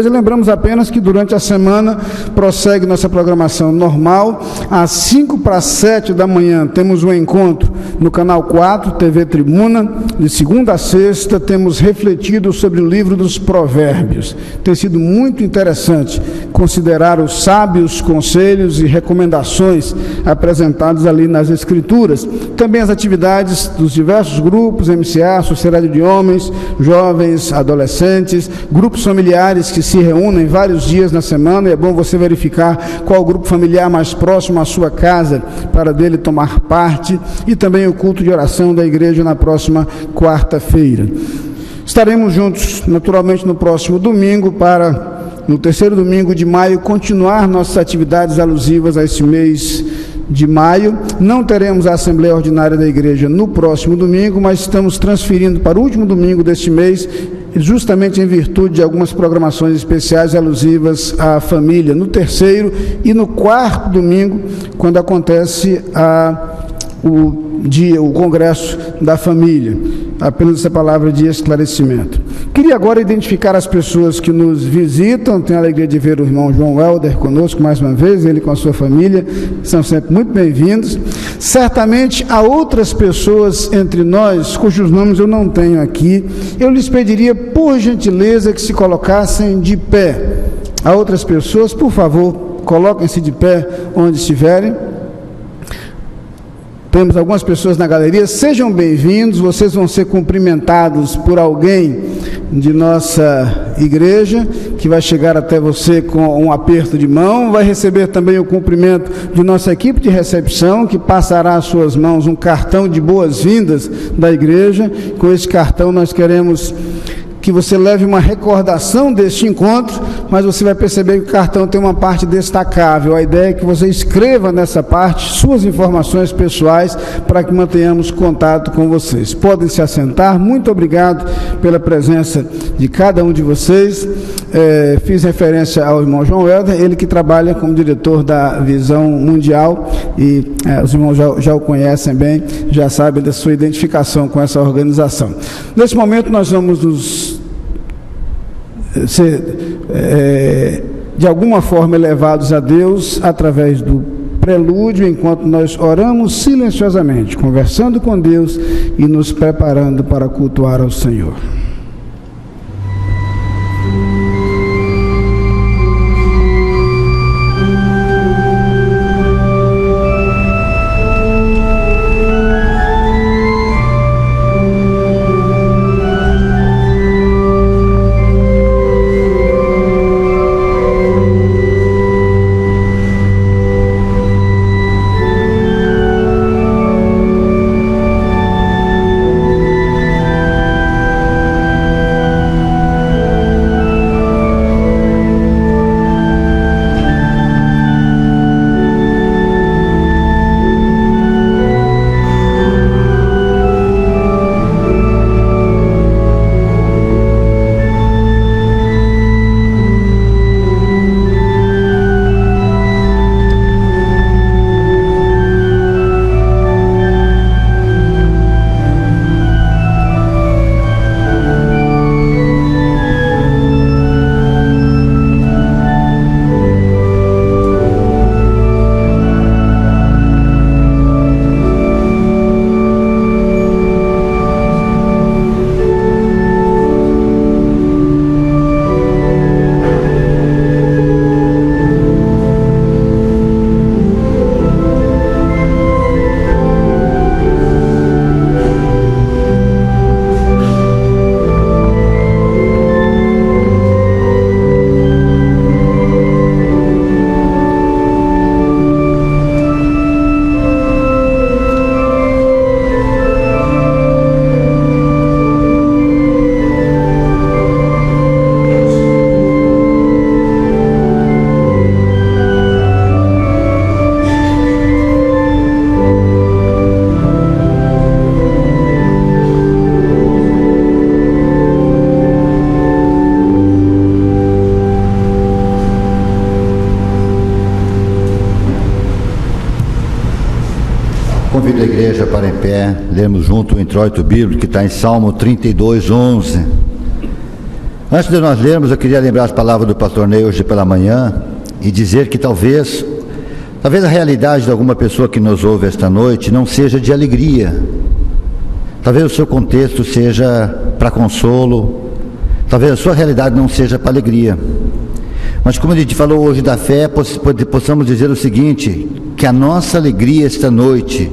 Lembramos apenas que durante a semana prossegue nossa programação normal. Às 5:45 da manhã temos um encontro no Canal 4, TV Tribuna. De segunda a sexta temos refletido sobre o livro dos Provérbios. Tem sido muito interessante considerar os sábios conselhos e recomendações apresentados ali nas Escrituras. Também as atividades dos diversos grupos, MCA, Sociedade de Homens, jovens, adolescentes, grupos familiares que se reúnem vários dias na semana, e é bom você verificar qual o grupo familiar mais próximo à sua casa para dele tomar parte, e também o culto de oração da igreja na próxima quarta-feira. Estaremos juntos, naturalmente, no próximo domingo para, no terceiro domingo de maio, continuar nossas atividades alusivas a esse mês de maio. Não teremos a Assembleia Ordinária da Igreja no próximo domingo, mas estamos transferindo para o último domingo deste mês, justamente em virtude de algumas programações especiais alusivas à família, no terceiro e no quarto domingo, quando acontece o Congresso da Família. Apenas essa palavra de esclarecimento. Queria agora identificar as pessoas que nos visitam. Tenho a alegria de ver o irmão João Helder conosco mais uma vez, ele com a sua família, são sempre muito bem-vindos. Certamente há outras pessoas entre nós, cujos nomes eu não tenho aqui. Eu lhes pediria, por gentileza, que se colocassem de pé. Há outras pessoas, por favor, coloquem-se de pé onde estiverem. Temos algumas pessoas na galeria, sejam bem-vindos, vocês vão ser cumprimentados por alguém de nossa igreja, que vai chegar até você com um aperto de mão, vai receber também o cumprimento de nossa equipe de recepção, que passará às suas mãos um cartão de boas-vindas da igreja. Com esse cartão nós queremos que você leve uma recordação deste encontro, mas você vai perceber que o cartão tem uma parte destacável. A ideia é que você escreva nessa parte suas informações pessoais para que mantenhamos contato com vocês. Podem se assentar. Muito obrigado pela presença de cada um de vocês. Fiz referência ao irmão João Helder, ele que trabalha como diretor da Visão Mundial, e os irmãos já o conhecem bem, já sabem da sua identificação com essa organização. Nesse momento nós vamos ser de alguma forma elevados a Deus através do prelúdio, enquanto nós oramos silenciosamente, conversando com Deus e nos preparando para cultuar ao Senhor. Convido a igreja para em pé, lermos junto o introito bíblico que está em Salmo 32:11. Antes de nós lermos, eu queria lembrar as palavras do pastor Ney hoje pela manhã e dizer que talvez a realidade de alguma pessoa que nos ouve esta noite não seja de alegria. Talvez o seu contexto seja para consolo, talvez a sua realidade não seja para alegria. Mas como a gente falou hoje da fé, possamos dizer o seguinte: que a nossa alegria esta noite,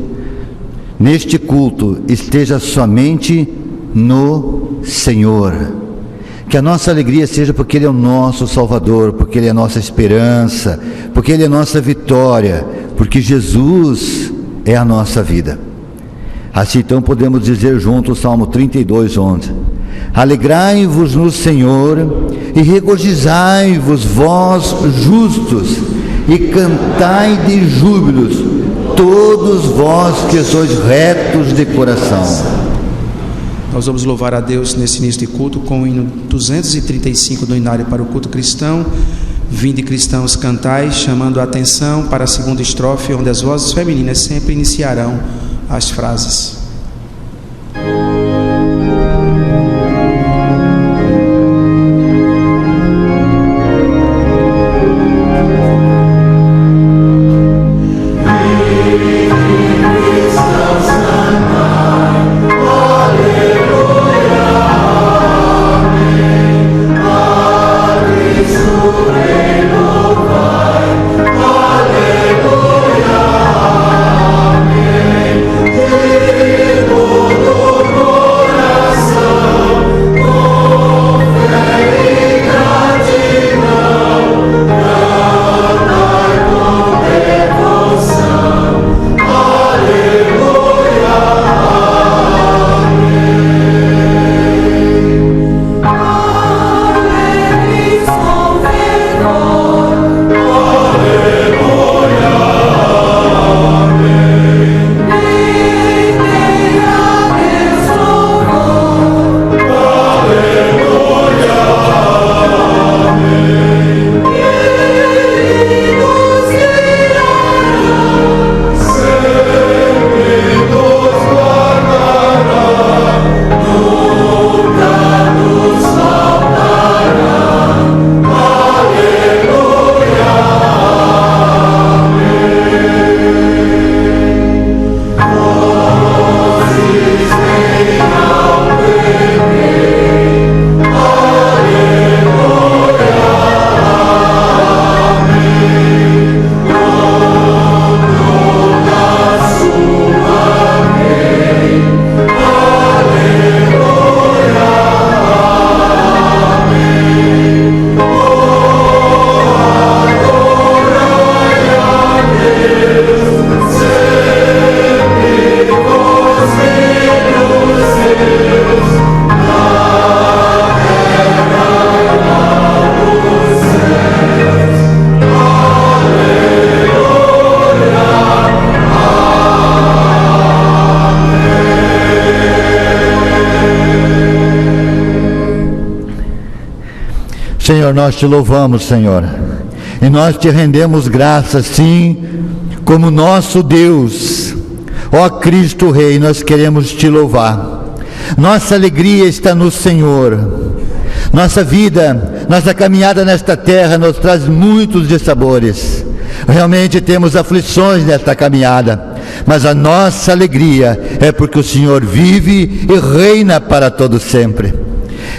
neste culto, esteja somente no Senhor. Que a nossa alegria seja porque Ele é o nosso Salvador, porque Ele é a nossa esperança, porque Ele é a nossa vitória, porque Jesus é a nossa vida. Assim então podemos dizer juntos o Salmo 32:11: alegrai-vos no Senhor e regozijai-vos vós justos, e cantai de júbilos todos vós que sois retos de coração. Nós vamos louvar a Deus nesse início de culto com o hino 235 do Inário para o culto cristão. Vinde cristãos cantai, chamando a atenção para a segunda estrofe, onde as vozes femininas sempre iniciarão as frases. Senhor, nós te louvamos, Senhor, e nós te rendemos graças, sim, como nosso Deus. Ó Cristo Rei, nós queremos te louvar. Nossa alegria está no Senhor. Nossa vida, nossa caminhada nesta terra nos traz muitos dissabores. Realmente temos aflições nesta caminhada, mas a nossa alegria é porque o Senhor vive e reina para todo sempre.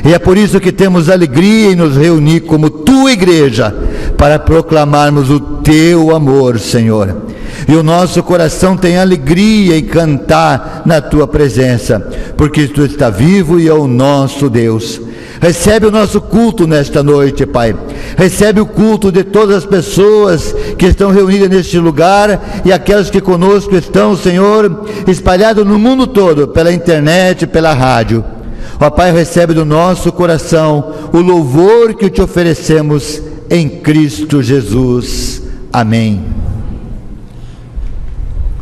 E é por isso que temos alegria em nos reunir como tua igreja, para proclamarmos o teu amor, Senhor. E o nosso coração tem alegria em cantar na tua presença, porque tu está vivo e é o nosso Deus. Recebe o nosso culto nesta noite, Pai. Recebe o culto de todas as pessoas que estão reunidas neste lugar e aquelas que conosco estão, Senhor, espalhados no mundo todo, pela internet, pela rádio. Ó Pai, recebe do nosso coração o louvor que te oferecemos em Cristo Jesus. Amém.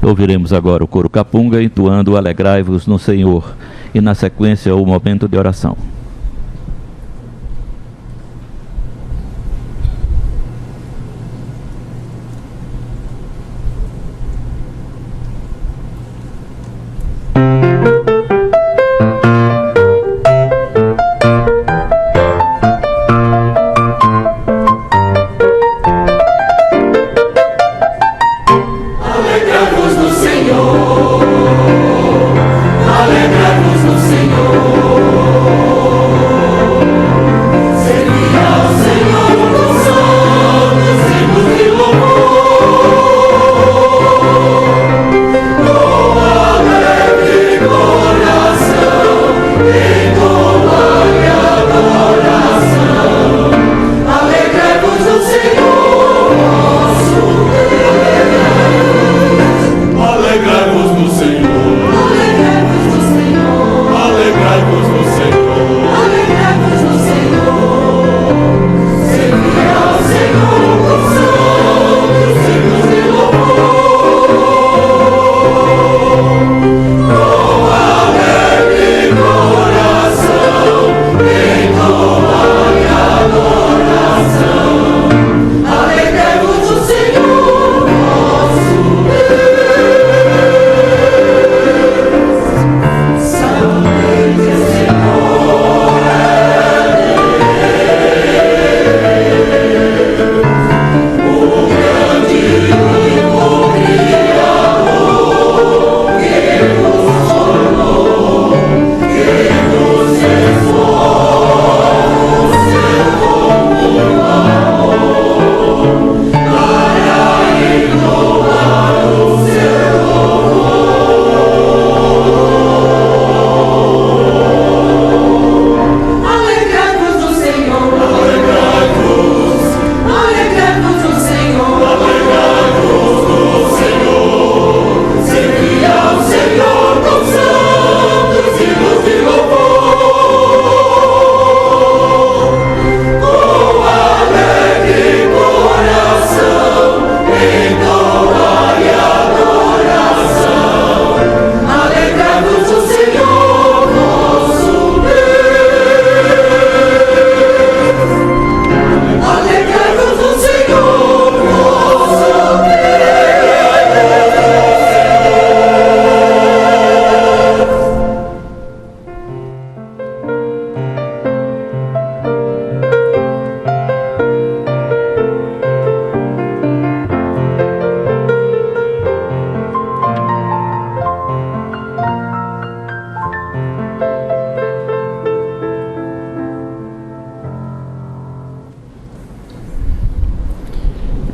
Ouviremos agora o coro Capunga entoando Alegrai-vos no Senhor, e na sequência o momento de oração.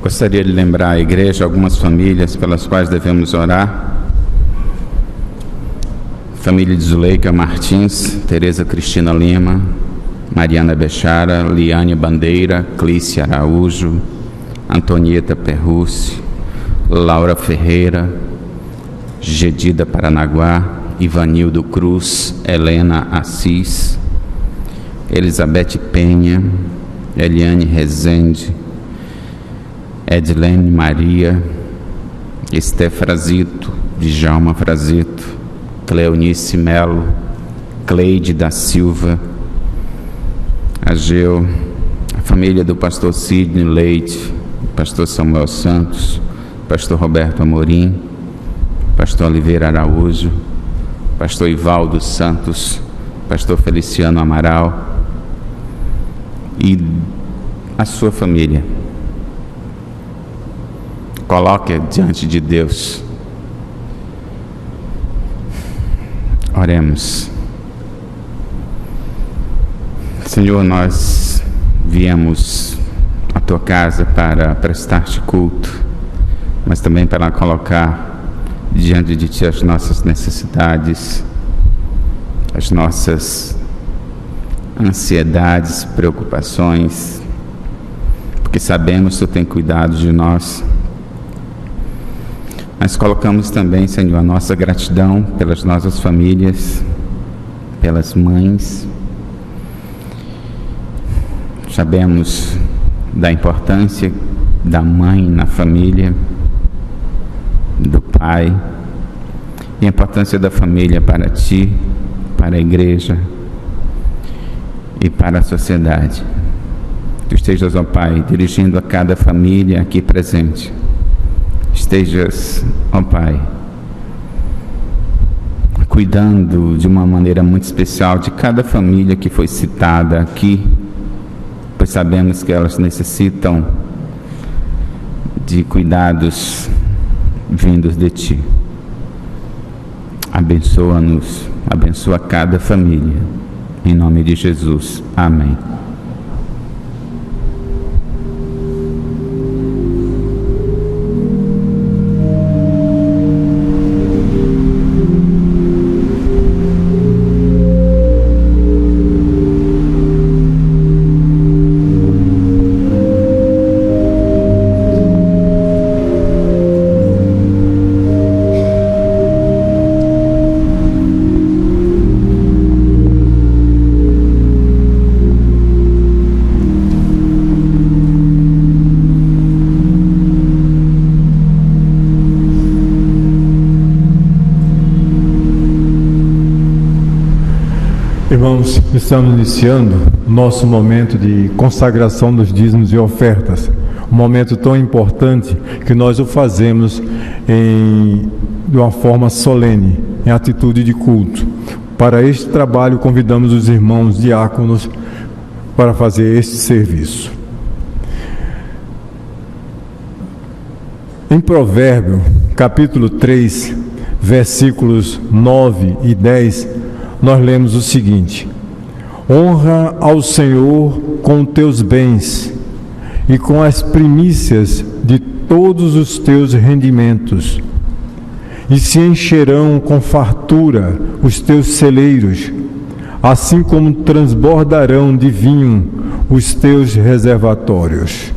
Gostaria de lembrar à igreja algumas famílias pelas quais devemos orar. Família de Zuleika Martins, Tereza Cristina Lima, Mariana Bechara, Liane Bandeira, Clícia Araújo, Antonieta Perrucci, Laura Ferreira, Gedida Paranaguá, Ivanildo Cruz, Helena Assis, Elizabeth Penha, Eliane Rezende, Edilene Maria, Esté Frazito, Djalma Frazito, Cleonice Melo, Cleide da Silva, Ageu, a família do pastor Sidney Leite, pastor Samuel Santos, pastor Roberto Amorim, pastor Oliveira Araújo, pastor Ivaldo Santos, pastor Feliciano Amaral e a sua família. Coloque diante de Deus. Oremos. Senhor, nós viemos à tua casa para prestar-te culto, mas também para colocar diante de ti as nossas necessidades, as nossas ansiedades, preocupações, porque sabemos que tu tem cuidado de nós. Mas colocamos também, Senhor, a nossa gratidão pelas nossas famílias, pelas mães. Sabemos da importância da mãe na família, do pai, e a importância da família para ti, para a igreja e para a sociedade. Tu estejas, ó Pai, dirigindo a cada família aqui presente. Estejas, ó Pai, cuidando de uma maneira muito especial de cada família que foi citada aqui, pois sabemos que elas necessitam de cuidados vindos de Ti. Abençoa-nos, abençoa cada família, em nome de Jesus. Amém. Irmãos, estamos iniciando nosso momento de consagração dos dízimos e ofertas, um momento tão importante que nós o fazemos de uma forma solene, em atitude de culto. Para este trabalho convidamos os irmãos diáconos para fazer este serviço. Em Provérbio, capítulo 3, versículos 9 e 10, nós lemos o seguinte: honra ao Senhor com teus bens e com as primícias de todos os teus rendimentos, e se encherão com fartura os teus celeiros, assim como transbordarão de vinho os teus reservatórios.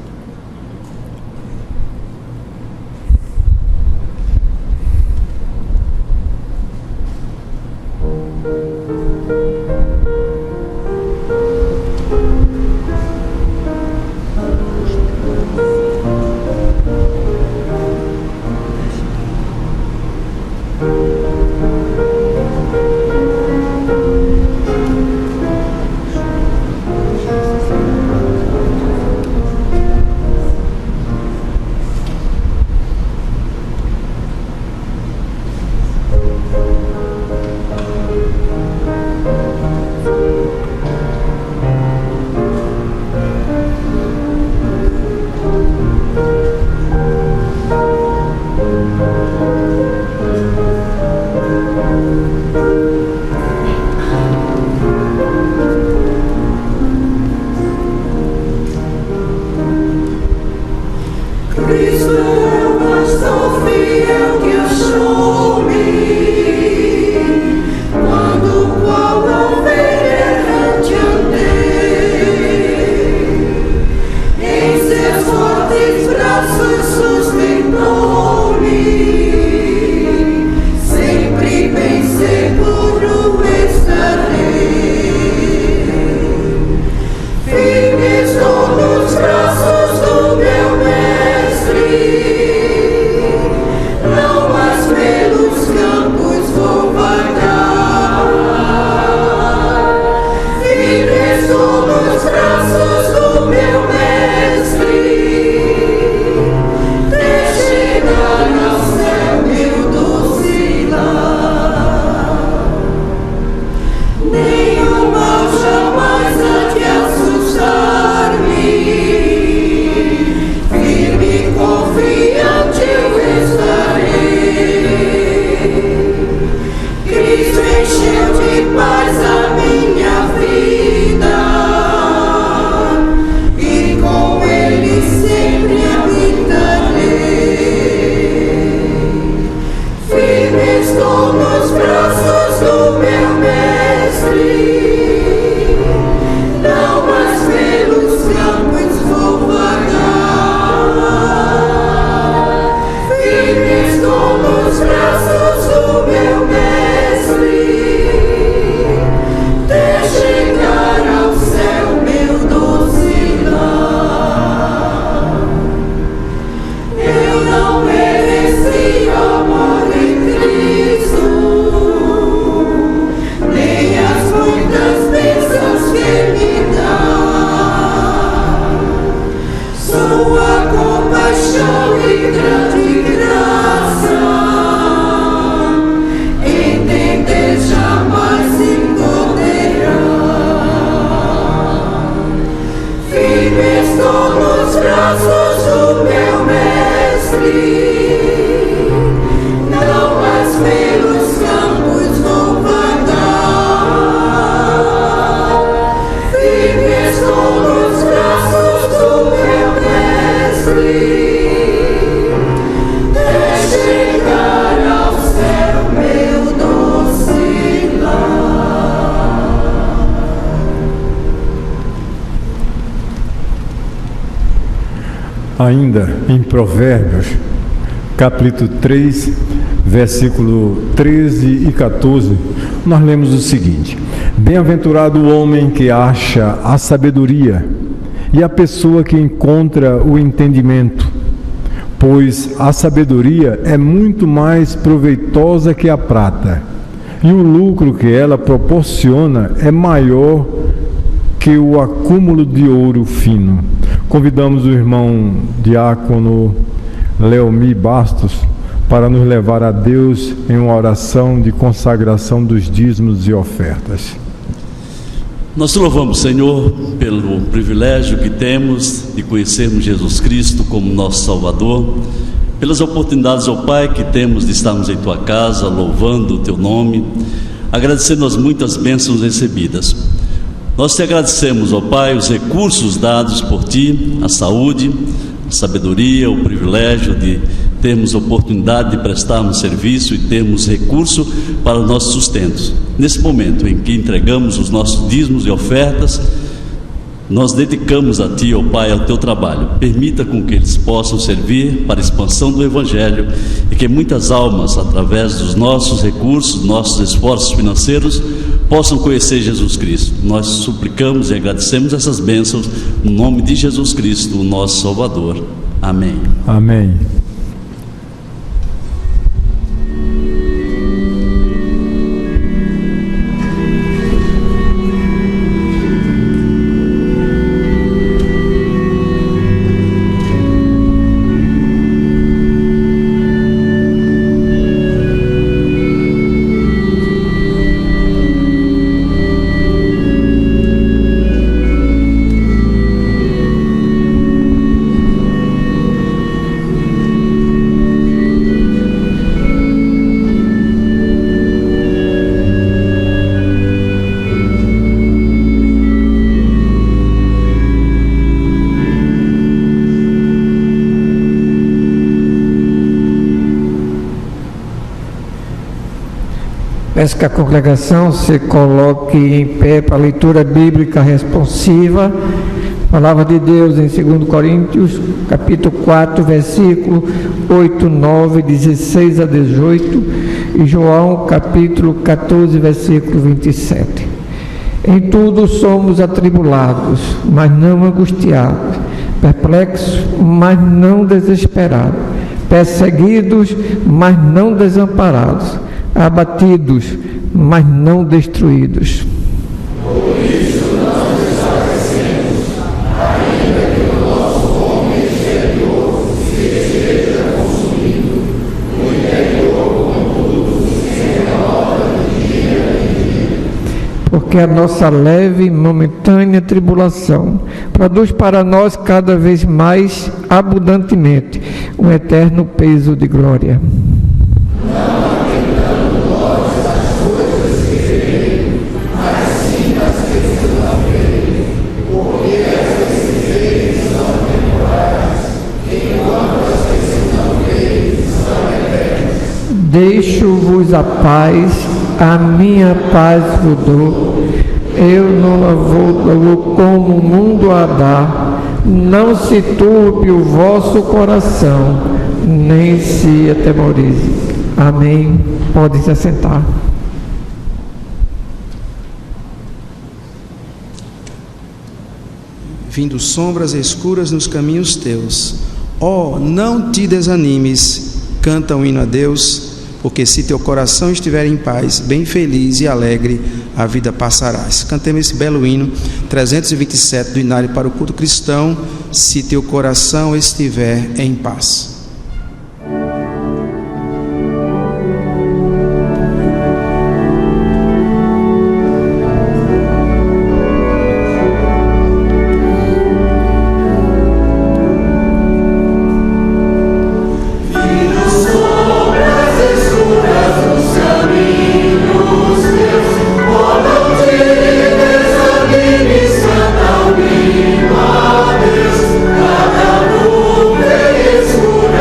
Ainda em Provérbios, capítulo 3, versículo 13 e 14, nós lemos o seguinte: Bem-aventurado o homem que acha a sabedoria e a pessoa que encontra o entendimento, pois a sabedoria é muito mais proveitosa que a prata, e o lucro que ela proporciona é maior que o acúmulo de ouro fino. Convidamos o irmão diácono Leomi Bastos para nos levar a Deus em uma oração de consagração dos dízimos e ofertas. Nós te louvamos, Senhor, pelo privilégio que temos de conhecermos Jesus Cristo como nosso Salvador, pelas oportunidades, ó Pai, que temos de estarmos em Tua casa, louvando o Teu nome, agradecendo as muitas bênçãos recebidas. Nós te agradecemos, ó Pai, os recursos dados por Ti, a saúde, a sabedoria, o privilégio de termos oportunidade de prestarmos serviço e termos recurso para o nosso sustento. Nesse momento em que entregamos os nossos dízimos e ofertas, nós dedicamos a Ti, ó Pai, ao Teu trabalho. Permita com que eles possam servir para a expansão do Evangelho e que muitas almas, através dos nossos recursos, nossos esforços financeiros, possam conhecer Jesus Cristo. Nós suplicamos e agradecemos essas bênçãos no nome de Jesus Cristo, o nosso Salvador. Amém. Amém. Peço que a congregação se coloque em pé para a leitura bíblica responsiva. Palavra de Deus em 2 Coríntios, capítulo 4, versículo 8, 9, 16 a 18, e João, capítulo 14, versículo 27. Em tudo somos atribulados, mas não angustiados, perplexos, mas não desesperados, perseguidos, mas não desamparados, abatidos, mas não destruídos. Por isso não desfalecemos, ainda que o nosso homem exterior se esteja consumindo, o interior, contudo, se renova de dia em dia. Porque a nossa leve e momentânea tribulação produz para nós cada vez mais abundantemente um eterno peso de glória. Deixo-vos a paz, a minha paz vos dou. Eu não a vou como o mundo a dá. Não se turbe o vosso coração, nem se atemorize. Amém. Podem se assentar. Vindo sombras escuras nos caminhos teus, ó, não te desanimes, canta um hino a Deus, porque se teu coração estiver em paz, bem feliz e alegre, a vida passarás. Cantemos esse belo hino, 327 do Inário para o Culto Cristão, se teu coração estiver em paz. Escura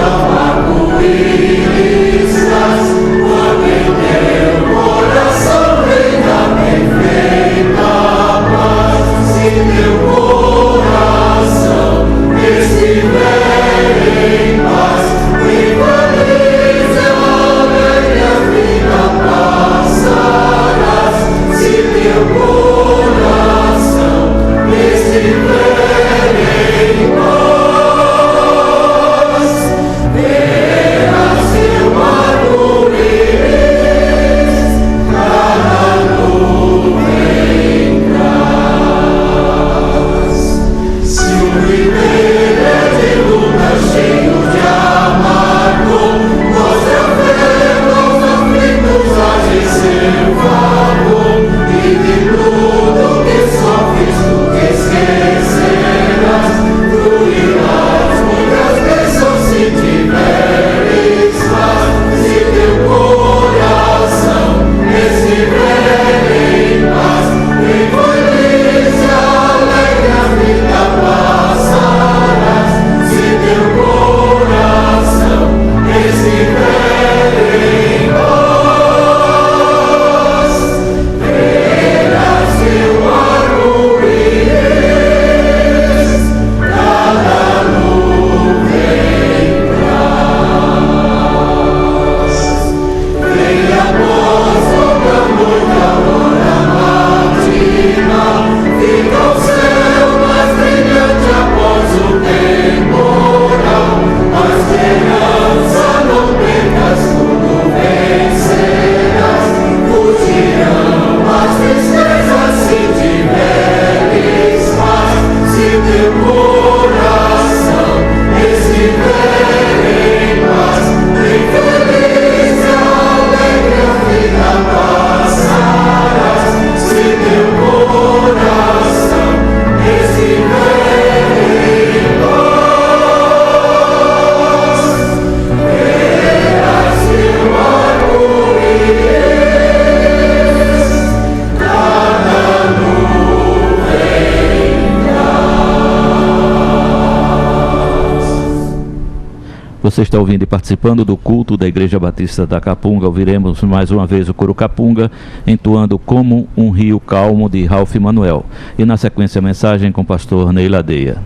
Você está ouvindo e participando do culto da Igreja Batista da Capunga. Ouviremos mais uma vez o coro Capunga, entoando Como um Rio Calmo, de Ralph Manuel. E na sequência a mensagem com o pastor Ney Ladeia.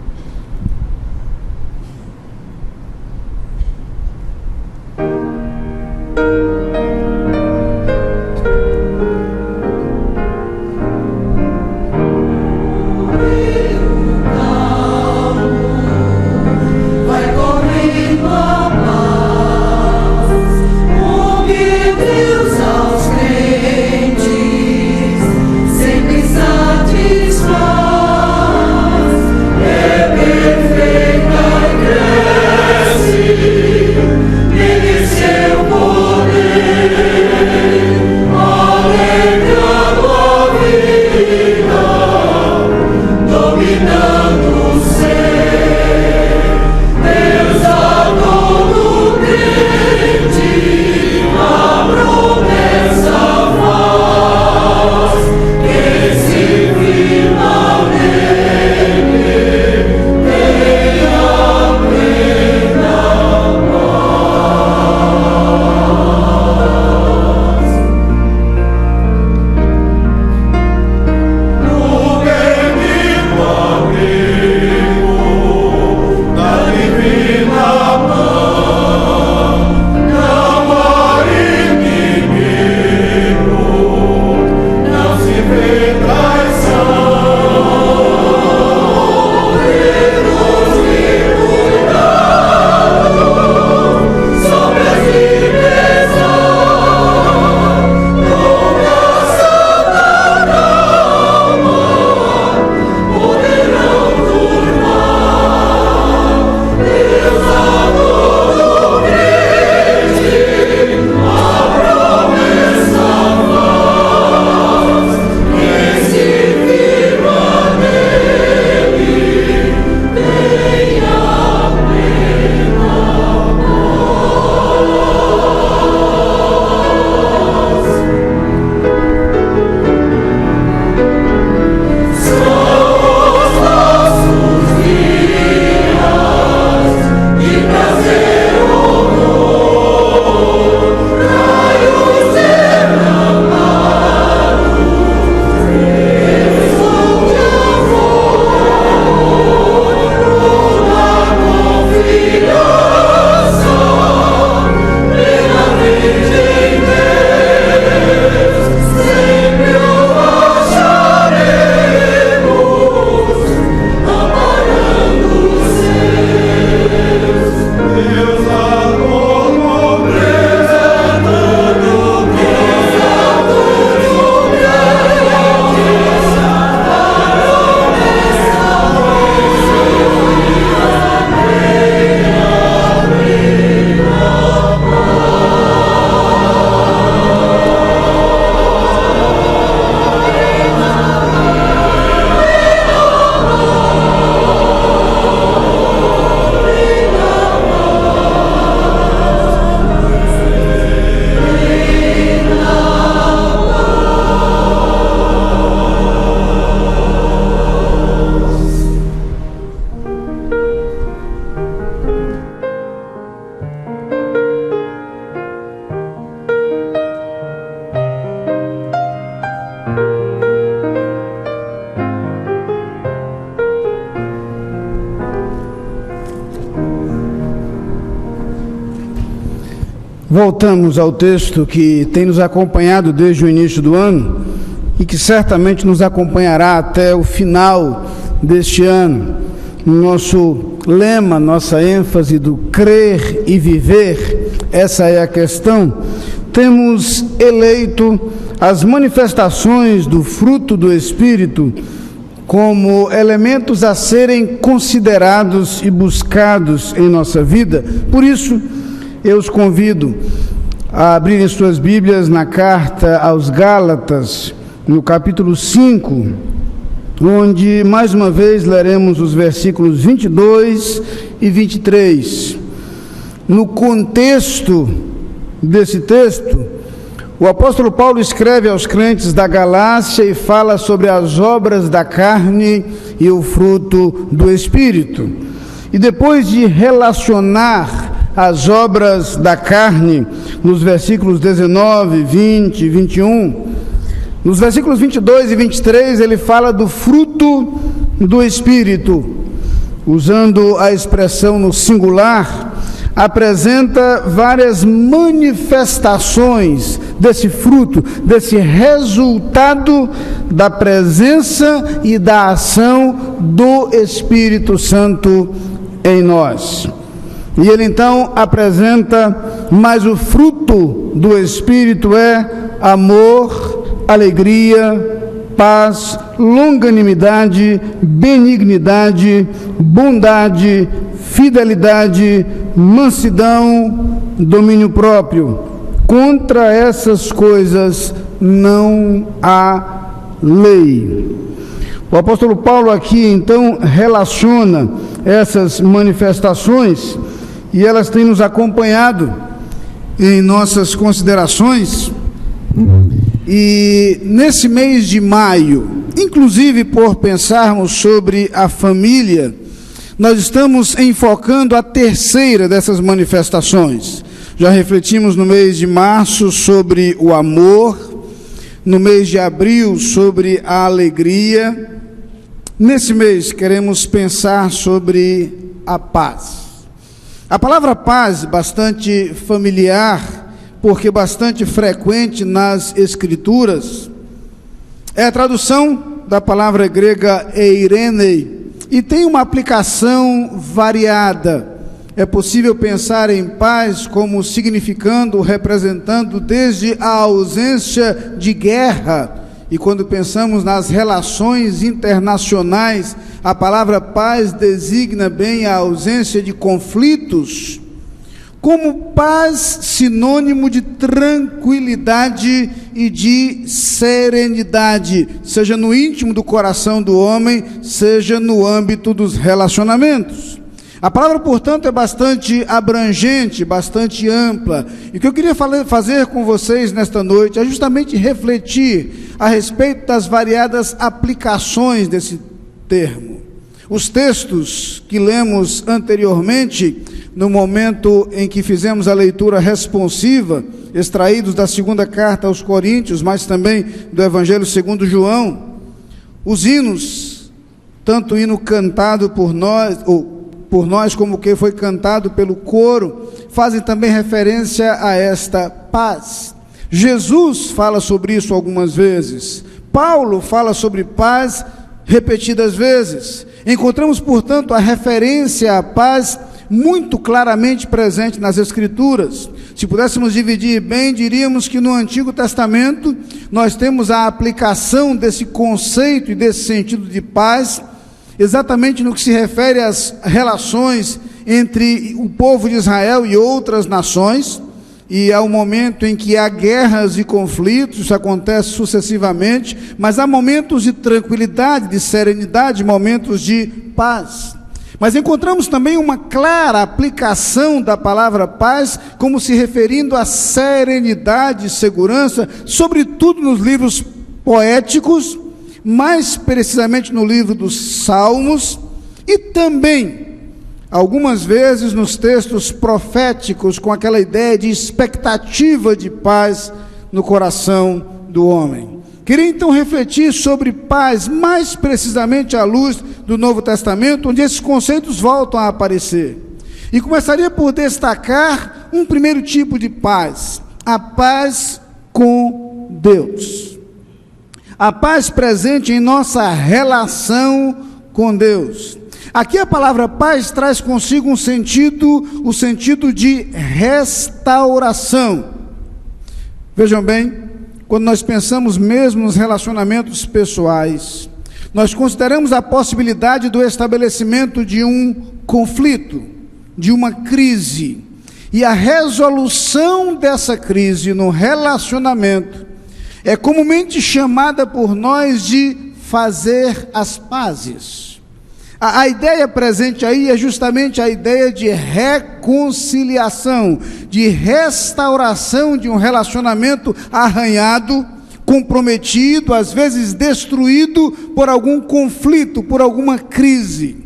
Voltamos ao texto que tem nos acompanhado desde o início do ano e que certamente nos acompanhará até o final deste ano. Nosso lema, nossa ênfase do crer e viver, essa é a questão. Temos eleito as manifestações do fruto do Espírito como elementos a serem considerados e buscados em nossa vida. Por isso, eu os convido a abrirem suas Bíblias na carta aos Gálatas, no capítulo 5, onde, mais uma vez, leremos os versículos 22 e 23. No contexto desse texto, o apóstolo Paulo escreve aos crentes da Galácia e fala sobre as obras da carne e o fruto do Espírito. E depois de relacionar as obras da carne, nos versículos 19, 20 e 21. Nos versículos 22 e 23, ele fala do fruto do Espírito. Usando a expressão no singular, apresenta várias manifestações desse fruto, desse resultado da presença e da ação do Espírito Santo em nós. E ele então apresenta, mas o fruto do Espírito é amor, alegria, paz, longanimidade, benignidade, bondade, fidelidade, mansidão, domínio próprio. Contra essas coisas não há lei. O apóstolo Paulo aqui então relaciona essas manifestações e elas têm nos acompanhado em nossas considerações. E nesse mês de maio, inclusive por pensarmos sobre a família, nós estamos enfocando a terceira dessas manifestações. Já refletimos no mês de março sobre o amor, no mês de abril sobre a alegria. Nesse mês queremos pensar sobre a paz. A palavra paz, bastante familiar, porque bastante frequente nas Escrituras, é a tradução da palavra grega eirene, e tem uma aplicação variada. É possível pensar em paz como significando, representando desde a ausência de guerra, e quando pensamos nas relações internacionais, a palavra paz designa bem a ausência de conflitos, como paz sinônimo de tranquilidade e de serenidade, seja no íntimo do coração do homem, seja no âmbito dos relacionamentos. A palavra, portanto, é bastante abrangente, bastante ampla. E o que eu queria fazer com vocês nesta noite é justamente refletir a respeito das variadas aplicações desse termo. Os textos que lemos anteriormente, no momento em que fizemos a leitura responsiva, extraídos da segunda carta aos Coríntios, mas também do Evangelho segundo João, os hinos, tanto o hino cantado por nós como que foi cantado pelo coro, fazem também referência a esta paz. Jesus fala sobre isso algumas vezes. Paulo fala sobre paz repetidas vezes. Encontramos, portanto, a referência à paz muito claramente presente nas Escrituras. Se pudéssemos dividir bem, diríamos que no Antigo Testamento nós temos a aplicação desse conceito e desse sentido de paz, exatamente no que se refere às relações entre o povo de Israel e outras nações, e ao momento em que há guerras e conflitos, isso acontece sucessivamente, mas há momentos de tranquilidade, de serenidade, momentos de paz. Mas encontramos também uma clara aplicação da palavra paz, como se referindo à serenidade e segurança, sobretudo nos livros poéticos, mais precisamente no livro dos Salmos, e também, algumas vezes, nos textos proféticos, com aquela ideia de expectativa de paz no coração do homem. Queria então refletir sobre paz, mais precisamente à luz do Novo Testamento, onde esses conceitos voltam a aparecer. E começaria por destacar um primeiro tipo de paz, a paz com Deus. A paz presente em nossa relação com Deus. Aqui a palavra paz traz consigo o sentido de restauração. Vejam bem, quando nós pensamos mesmo nos relacionamentos pessoais, nós consideramos a possibilidade do estabelecimento de um conflito, de uma crise, e a resolução dessa crise no relacionamento é comumente chamada por nós de fazer as pazes. A ideia presente aí é justamente a ideia de reconciliação, de restauração de um relacionamento arranhado, comprometido, às vezes destruído por algum conflito, por alguma crise.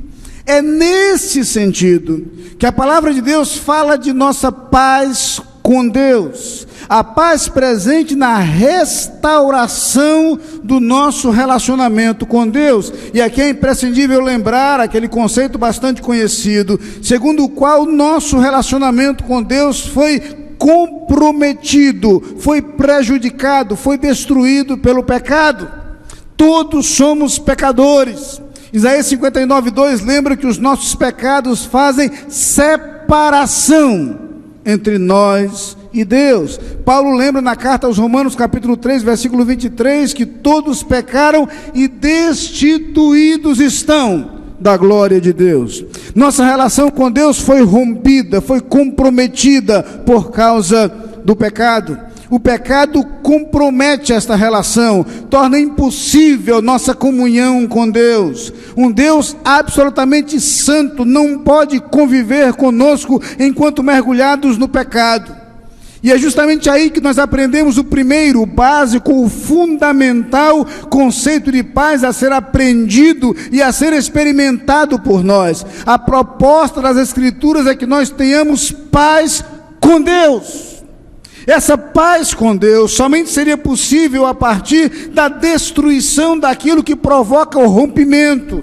É nesse sentido que a palavra de Deus fala de nossa paz com Deus, a paz presente na restauração do nosso relacionamento com Deus. E aqui é imprescindível lembrar aquele conceito bastante conhecido, segundo o qual o nosso relacionamento com Deus foi comprometido, foi prejudicado, foi destruído pelo pecado. Todos somos pecadores. Isaías 59:2 lembra que os nossos pecados fazem separação entre nós e Deus. Paulo lembra na carta aos Romanos, capítulo 3, versículo 23, que todos pecaram e destituídos estão da glória de Deus. Nossa relação com Deus foi rompida, foi comprometida por causa do pecado. O pecado compromete esta relação, torna impossível nossa comunhão com Deus. Um Deus absolutamente santo não pode conviver conosco enquanto mergulhados no pecado. E é justamente aí que nós aprendemos o primeiro, o básico, o fundamental conceito de paz a ser aprendido e a ser experimentado por nós. A proposta das Escrituras é que nós tenhamos paz com Deus. Essa paz com Deus somente seria possível a partir da destruição daquilo que provoca o rompimento.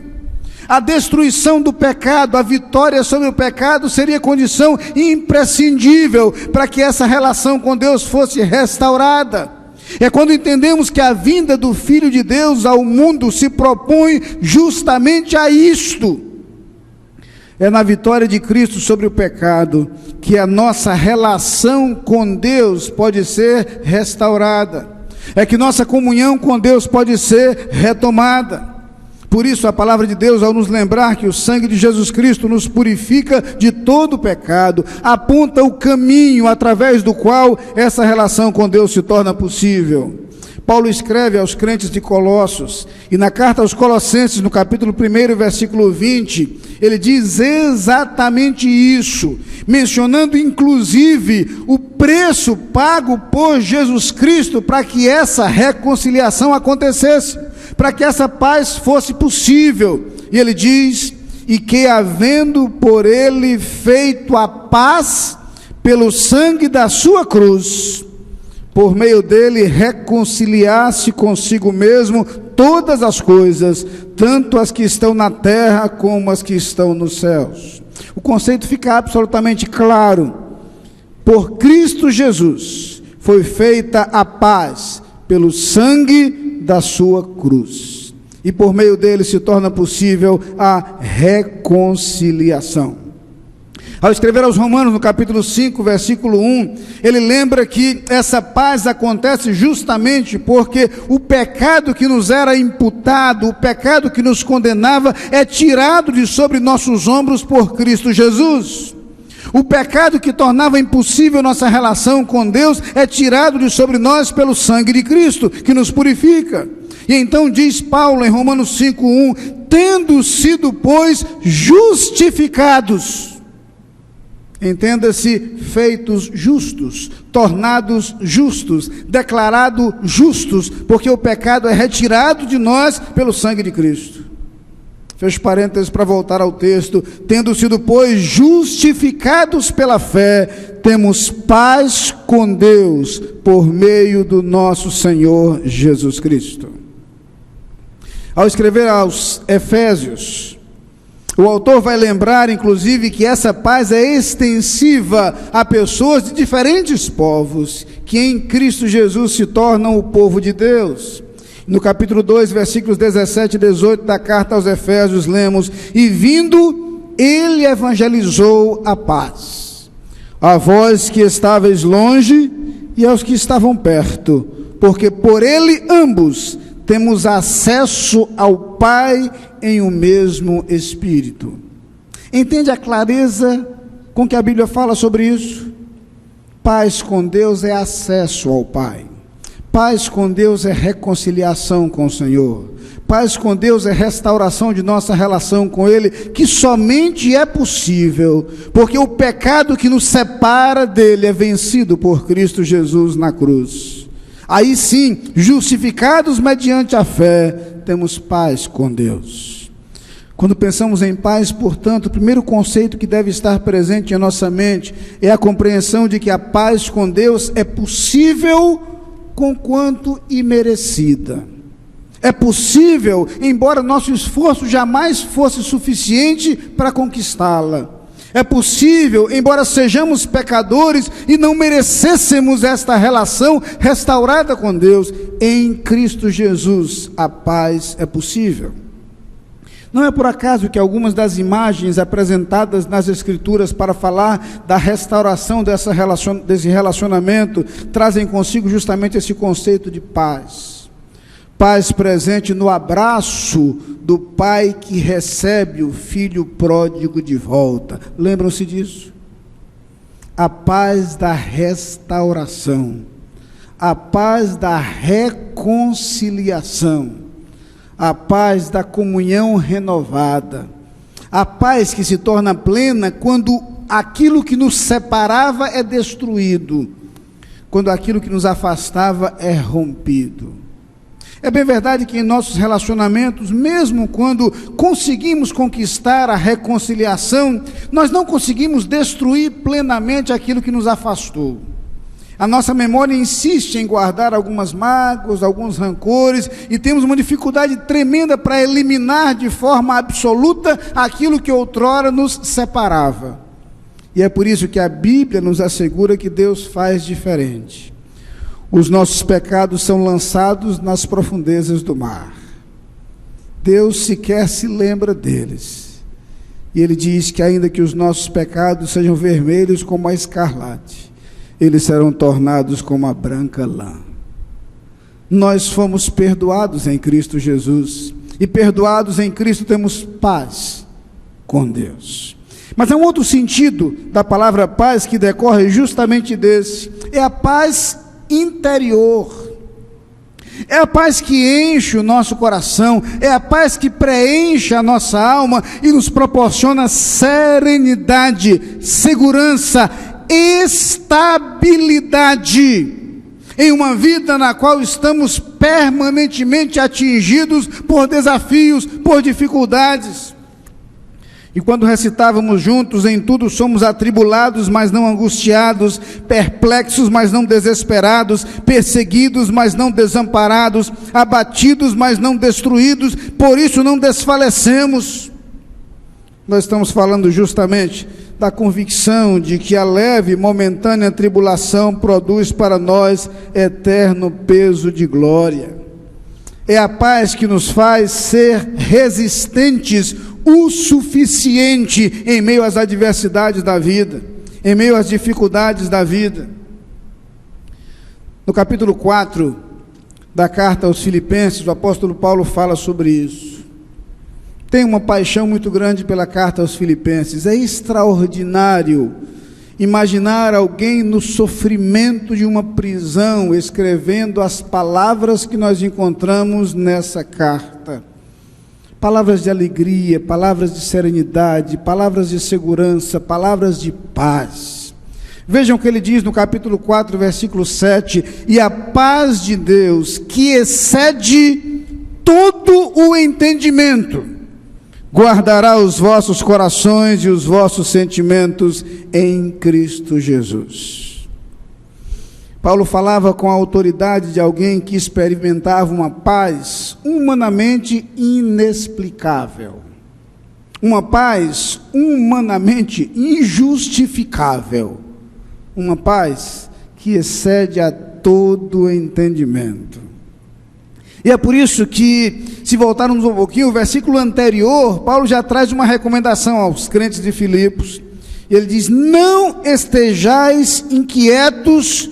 A destruição do pecado, a vitória sobre o pecado seria condição imprescindível para que essa relação com Deus fosse restaurada. É quando entendemos que a vinda do Filho de Deus ao mundo se propõe justamente a isto. É na vitória de Cristo sobre o pecado que a nossa relação com Deus pode ser restaurada. É que nossa comunhão com Deus pode ser retomada. Por isso a palavra de Deus, ao nos lembrar que o sangue de Jesus Cristo nos purifica de todo o pecado, aponta o caminho através do qual essa relação com Deus se torna possível. Paulo escreve aos crentes de Colossos, e na carta aos Colossenses, no capítulo 1, versículo 20, ele diz exatamente isso, mencionando inclusive o preço pago por Jesus Cristo para que essa reconciliação acontecesse, para que essa paz fosse possível. E ele diz: e que havendo por ele feito a paz pelo sangue da sua cruz, por meio dele reconciliar-se consigo mesmo todas as coisas, tanto as que estão na terra como as que estão nos céus. O conceito fica absolutamente claro. Por Cristo Jesus foi feita a paz pelo sangue da sua cruz, e por meio dele se torna possível a reconciliação. Ao escrever aos Romanos, no capítulo 5, versículo 1, ele lembra que essa paz acontece justamente porque o pecado que nos era imputado, o pecado que nos condenava, é tirado de sobre nossos ombros por Cristo Jesus. O pecado que tornava impossível nossa relação com Deus é tirado de sobre nós pelo sangue de Cristo, que nos purifica. E então diz Paulo em Romanos 5:1, tendo sido, pois, justificados, entenda-se, feitos justos, tornados justos, declarados justos, porque o pecado é retirado de nós pelo sangue de Cristo. Fecho parênteses para voltar ao texto. Tendo sido, pois, justificados pela fé, temos paz com Deus por meio do nosso Senhor Jesus Cristo. Ao escrever aos Efésios, o autor vai lembrar, inclusive, que essa paz é extensiva a pessoas de diferentes povos, que em Cristo Jesus se tornam o povo de Deus. No capítulo 2, versículos 17 e 18 da carta aos Efésios, lemos: e vindo, ele evangelizou a paz, a vós que estáveis longe e aos que estavam perto, porque por ele ambos temos acesso ao Pai em um mesmo Espírito. Entende a clareza com que a Bíblia fala sobre isso? Paz com Deus é acesso ao Pai. Paz com Deus é reconciliação com o Senhor. Paz com Deus é restauração de nossa relação com Ele, que somente é possível porque o pecado que nos separa dele é vencido por Cristo Jesus na cruz. Aí sim, justificados mediante a fé, temos paz com Deus. Quando pensamos em paz, portanto, o primeiro conceito que deve estar presente em nossa mente é a compreensão de que a paz com Deus é possível, conquanto imerecida. É possível, embora nosso esforço jamais fosse suficiente para conquistá-la. É possível, embora sejamos pecadores e não merecêssemos esta relação restaurada com Deus, em Cristo Jesus a paz é possível. Não é por acaso que algumas das imagens apresentadas nas Escrituras para falar da restauração desse relacionamento trazem consigo justamente esse conceito de paz. Paz presente no abraço do pai que recebe o filho pródigo de volta. Lembram-se disso? A paz da restauração, a paz da reconciliação, a paz da comunhão renovada, a paz que se torna plena quando aquilo que nos separava é destruído, quando aquilo que nos afastava é rompido. É bem verdade que em nossos relacionamentos, mesmo quando conseguimos conquistar a reconciliação, nós não conseguimos destruir plenamente aquilo que nos afastou. A nossa memória insiste em guardar algumas mágoas, alguns rancores, e temos uma dificuldade tremenda para eliminar de forma absoluta aquilo que outrora nos separava. E é por isso que a Bíblia nos assegura que Deus faz diferente. Os nossos pecados são lançados nas profundezas do mar. Deus sequer se lembra deles. E Ele diz que ainda que os nossos pecados sejam vermelhos como a escarlate, eles serão tornados como a branca lã. Nós fomos perdoados em Cristo Jesus. E perdoados em Cristo temos paz com Deus. Mas há um outro sentido da palavra paz que decorre justamente desse. É a paz interior, é a paz que enche o nosso coração, é a paz que preenche a nossa alma e nos proporciona serenidade, segurança, estabilidade em uma vida na qual estamos permanentemente atingidos por desafios, por dificuldades. E quando recitávamos juntos, em tudo somos atribulados, mas não angustiados, perplexos, mas não desesperados, perseguidos, mas não desamparados, abatidos, mas não destruídos, por isso não desfalecemos. Nós estamos falando justamente da convicção de que a leve e momentânea tribulação produz para nós eterno peso de glória. É a paz que nos faz ser resistentes o suficiente em meio às adversidades da vida, em meio às dificuldades da vida. No capítulo 4 da carta aos Filipenses, o apóstolo Paulo fala sobre isso. Tem uma paixão muito grande pela carta aos Filipenses. É extraordinário imaginar alguém no sofrimento de uma prisão, escrevendo as palavras que nós encontramos nessa carta. Palavras de alegria, palavras de serenidade, palavras de segurança, palavras de paz. Vejam o que ele diz no capítulo 4, versículo 7: e a paz de Deus, que excede todo o entendimento, guardará os vossos corações e os vossos sentimentos em Cristo Jesus. Paulo falava com a autoridade de alguém que experimentava uma paz humanamente inexplicável, uma paz humanamente injustificável, uma paz que excede a todo entendimento. E é por isso que, se voltarmos um pouquinho, o versículo anterior, Paulo já traz uma recomendação aos crentes de Filipos. Ele diz: não estejais inquietos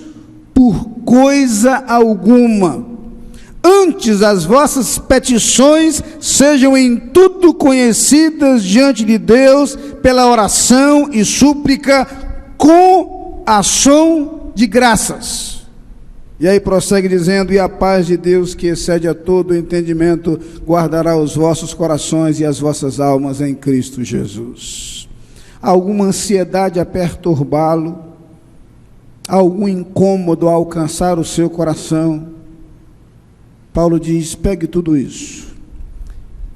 por coisa alguma, antes as vossas petições sejam em tudo conhecidas diante de Deus, pela oração e súplica, com ação de graças. E aí prossegue dizendo: e a paz de Deus, que excede a todo entendimento, guardará os vossos corações e as vossas almas em Cristo Jesus. Há alguma ansiedade a perturbá-lo? Algum incômodo a alcançar o seu coração? Paulo diz: pegue tudo isso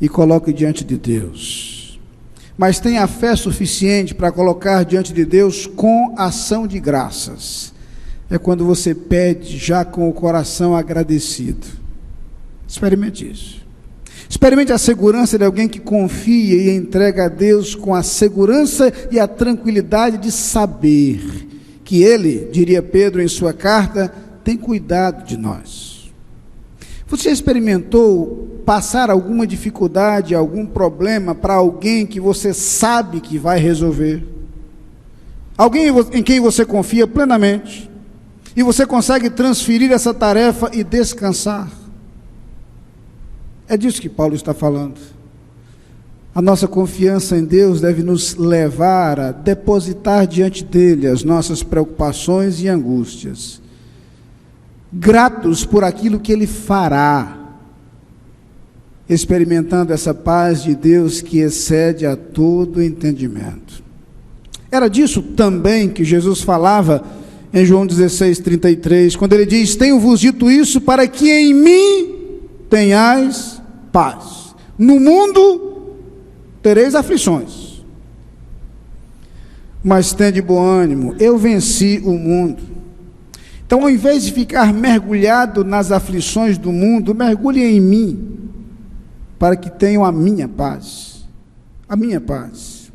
e coloque diante de Deus. Mas tenha fé suficiente para colocar diante de Deus com ação de graças. É quando você pede já com o coração agradecido. Experimente isso. Experimente a segurança de alguém que confia e entrega a Deus com a segurança e a tranquilidade de saber que Ele, diria Pedro em sua carta, tem cuidado de nós. Você experimentou passar alguma dificuldade, algum problema para alguém que você sabe que vai resolver? Alguém em quem você confia plenamente? E você consegue transferir essa tarefa e descansar? É disso que Paulo está falando. A nossa confiança em Deus deve nos levar a depositar diante dele as nossas preocupações e angústias, gratos por aquilo que ele fará, experimentando essa paz de Deus que excede a todo entendimento. Era disso também que Jesus falava em João 16:33, quando ele diz: tenho-vos dito isso para que em mim tenhais paz. No mundo tereis aflições, mas tende bom ânimo, eu venci o mundo. Então, ao invés de ficar mergulhado nas aflições do mundo, mergulhe em mim, para que tenham a minha paz. A minha paz.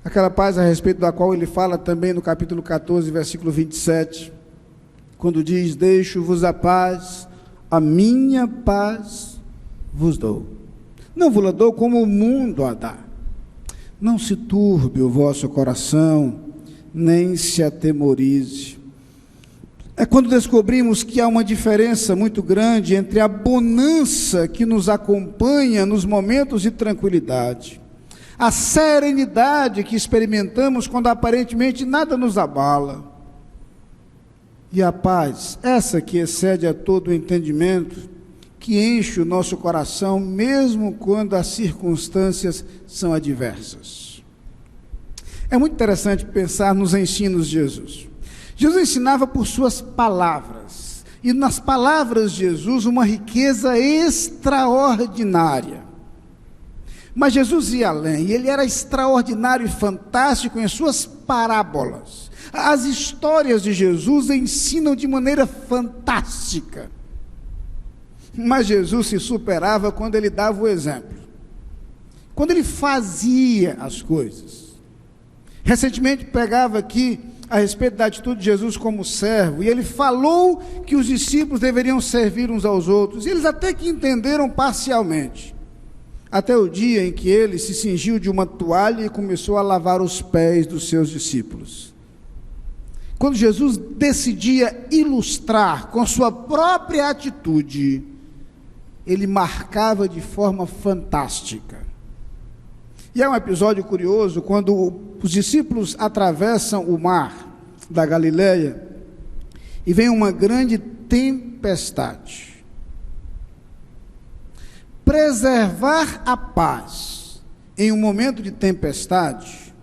Aquela paz a respeito da qual ele fala também no capítulo 14, versículo 27, quando diz: deixo-vos a paz, a minha paz vos dou. Não vos dou como o mundo a dá. Não se turbe o vosso coração, nem se atemorize. É quando descobrimos que há uma diferença muito grande entre a bonança que nos acompanha nos momentos de tranquilidade, a serenidade que experimentamos quando aparentemente nada nos abala, e a paz, essa que excede a todo o entendimento, que enche o nosso coração, mesmo quando as circunstâncias são adversas. É muito interessante pensar nos ensinos de Jesus. Jesus ensinava por suas palavras, e nas palavras de Jesus uma riqueza extraordinária. Mas Jesus ia além, e ele era extraordinário e fantástico em suas parábolas. As histórias de Jesus ensinam de maneira fantástica. Mas Jesus se superava quando ele dava o exemplo, quando ele fazia as coisas. Recentemente pregava aqui a respeito da atitude de Jesus como servo, e ele falou que os discípulos deveriam servir uns aos outros, e eles até que entenderam parcialmente, até o dia em que ele se cingiu de uma toalha e começou a lavar os pés dos seus discípulos. Quando Jesus decidia ilustrar com sua própria atitude, ele marcava de forma fantástica. E é um episódio curioso, quando os discípulos atravessam o mar da Galileia e vem uma grande tempestade. Preservar a paz em um momento de tempestade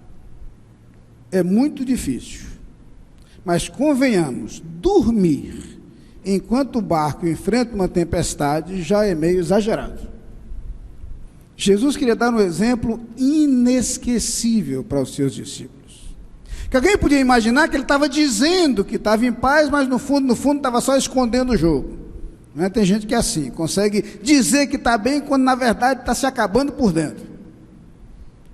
é muito difícil, mas convenhamos, dormir enquanto o barco enfrenta uma tempestade já é meio exagerado. Jesus queria dar um exemplo inesquecível para os seus discípulos, que alguém podia imaginar que ele estava dizendo que estava em paz, mas no fundo estava só escondendo o jogo. Não é? Tem gente que é assim, consegue dizer que está bem, quando na verdade está se acabando por dentro.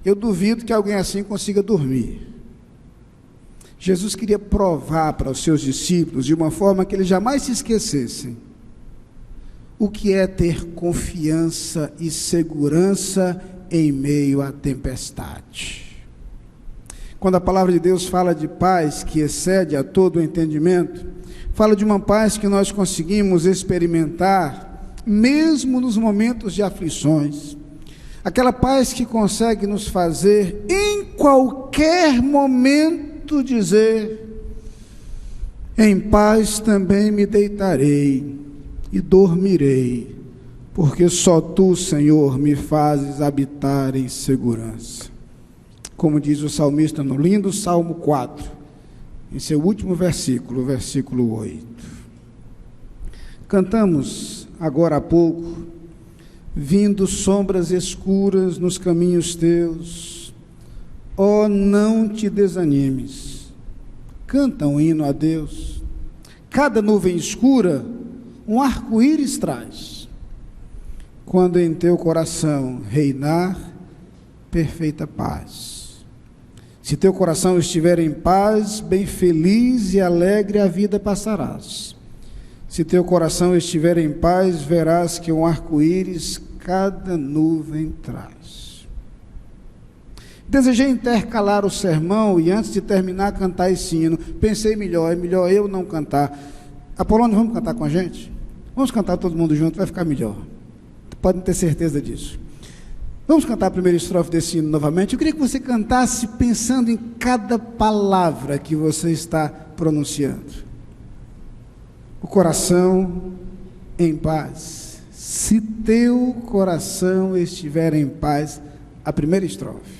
Eu duvido que alguém assim consiga dormir. Jesus queria provar para os seus discípulos, de uma forma que eles jamais se esquecessem, o que é ter confiança e segurança em meio à tempestade. Quando a palavra de Deus fala de paz que excede a todo o entendimento, fala de uma paz que nós conseguimos experimentar mesmo nos momentos de aflições. Aquela paz que consegue nos fazer, em qualquer momento, dizer: em paz também me deitarei e dormirei, porque só tu, Senhor, me fazes habitar em segurança. Como diz o salmista no lindo Salmo 4, em seu último versículo, versículo 8. Cantamos agora há pouco: vindo sombras escuras nos caminhos teus. Ó, não te desanimes, canta um hino a Deus. Cada nuvem escura um arco-íris traz, quando em teu coração reinar perfeita paz. Se teu coração estiver em paz, bem feliz e alegre a vida passarás. Se teu coração estiver em paz, verás que um arco-íris cada nuvem traz. Desejei intercalar o sermão e antes de terminar cantar esse hino. Pensei é melhor eu não cantar. Apolônio, vamos cantar com a gente? Vamos cantar todo mundo junto, vai ficar melhor. Podem ter certeza disso. Vamos cantar a primeira estrofe desse hino novamente. Eu queria que você cantasse pensando em cada palavra que você está pronunciando. O coração em paz. Se teu coração estiver em paz, a primeira estrofe.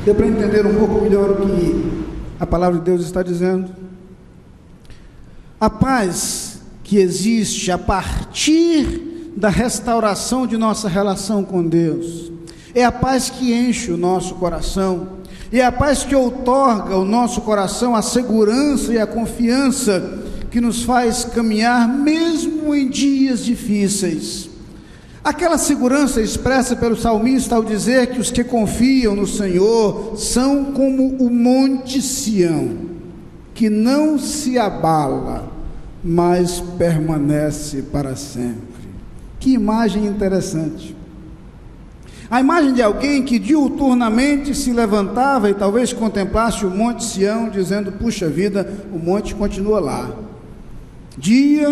Deu para entender um pouco melhor o que a palavra de Deus está dizendo? A paz que existe a partir da restauração de nossa relação com Deus é a paz que enche o nosso coração, é a paz que outorga ao nosso coração a segurança e a confiança que nos faz caminhar mesmo em dias difíceis. Aquela segurança expressa pelo salmista ao dizer que os que confiam no Senhor são como o monte Sião, que não se abala, mas permanece para sempre. Que imagem interessante. A imagem de alguém que diuturnamente se levantava e talvez contemplasse o monte Sião, dizendo: puxa vida, o monte continua lá. Dia,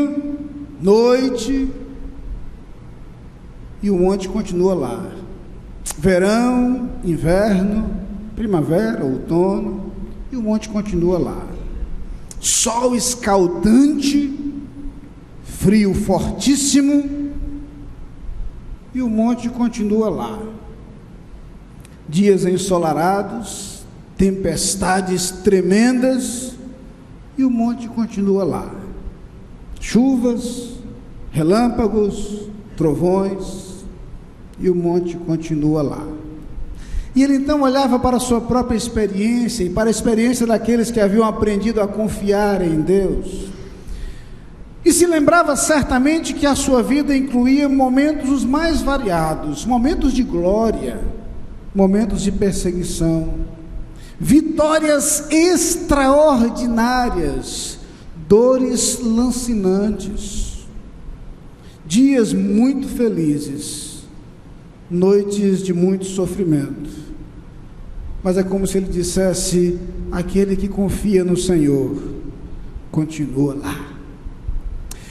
noite, e o monte continua lá. Verão, inverno, primavera, outono, e o monte continua lá. Sol escaldante, frio fortíssimo, e o monte continua lá. Dias ensolarados, tempestades tremendas, e o monte continua lá. Chuvas, relâmpagos, trovões, e o monte continua lá. E ele então olhava para a sua própria experiência e para a experiência daqueles que haviam aprendido a confiar em Deus, e se lembrava certamente que a sua vida incluía momentos os mais variados, momentos de glória, momentos de perseguição, vitórias extraordinárias, dores lancinantes, dias muito felizes, noites de muito sofrimento. Mas é como se ele dissesse: aquele que confia no Senhor continua lá.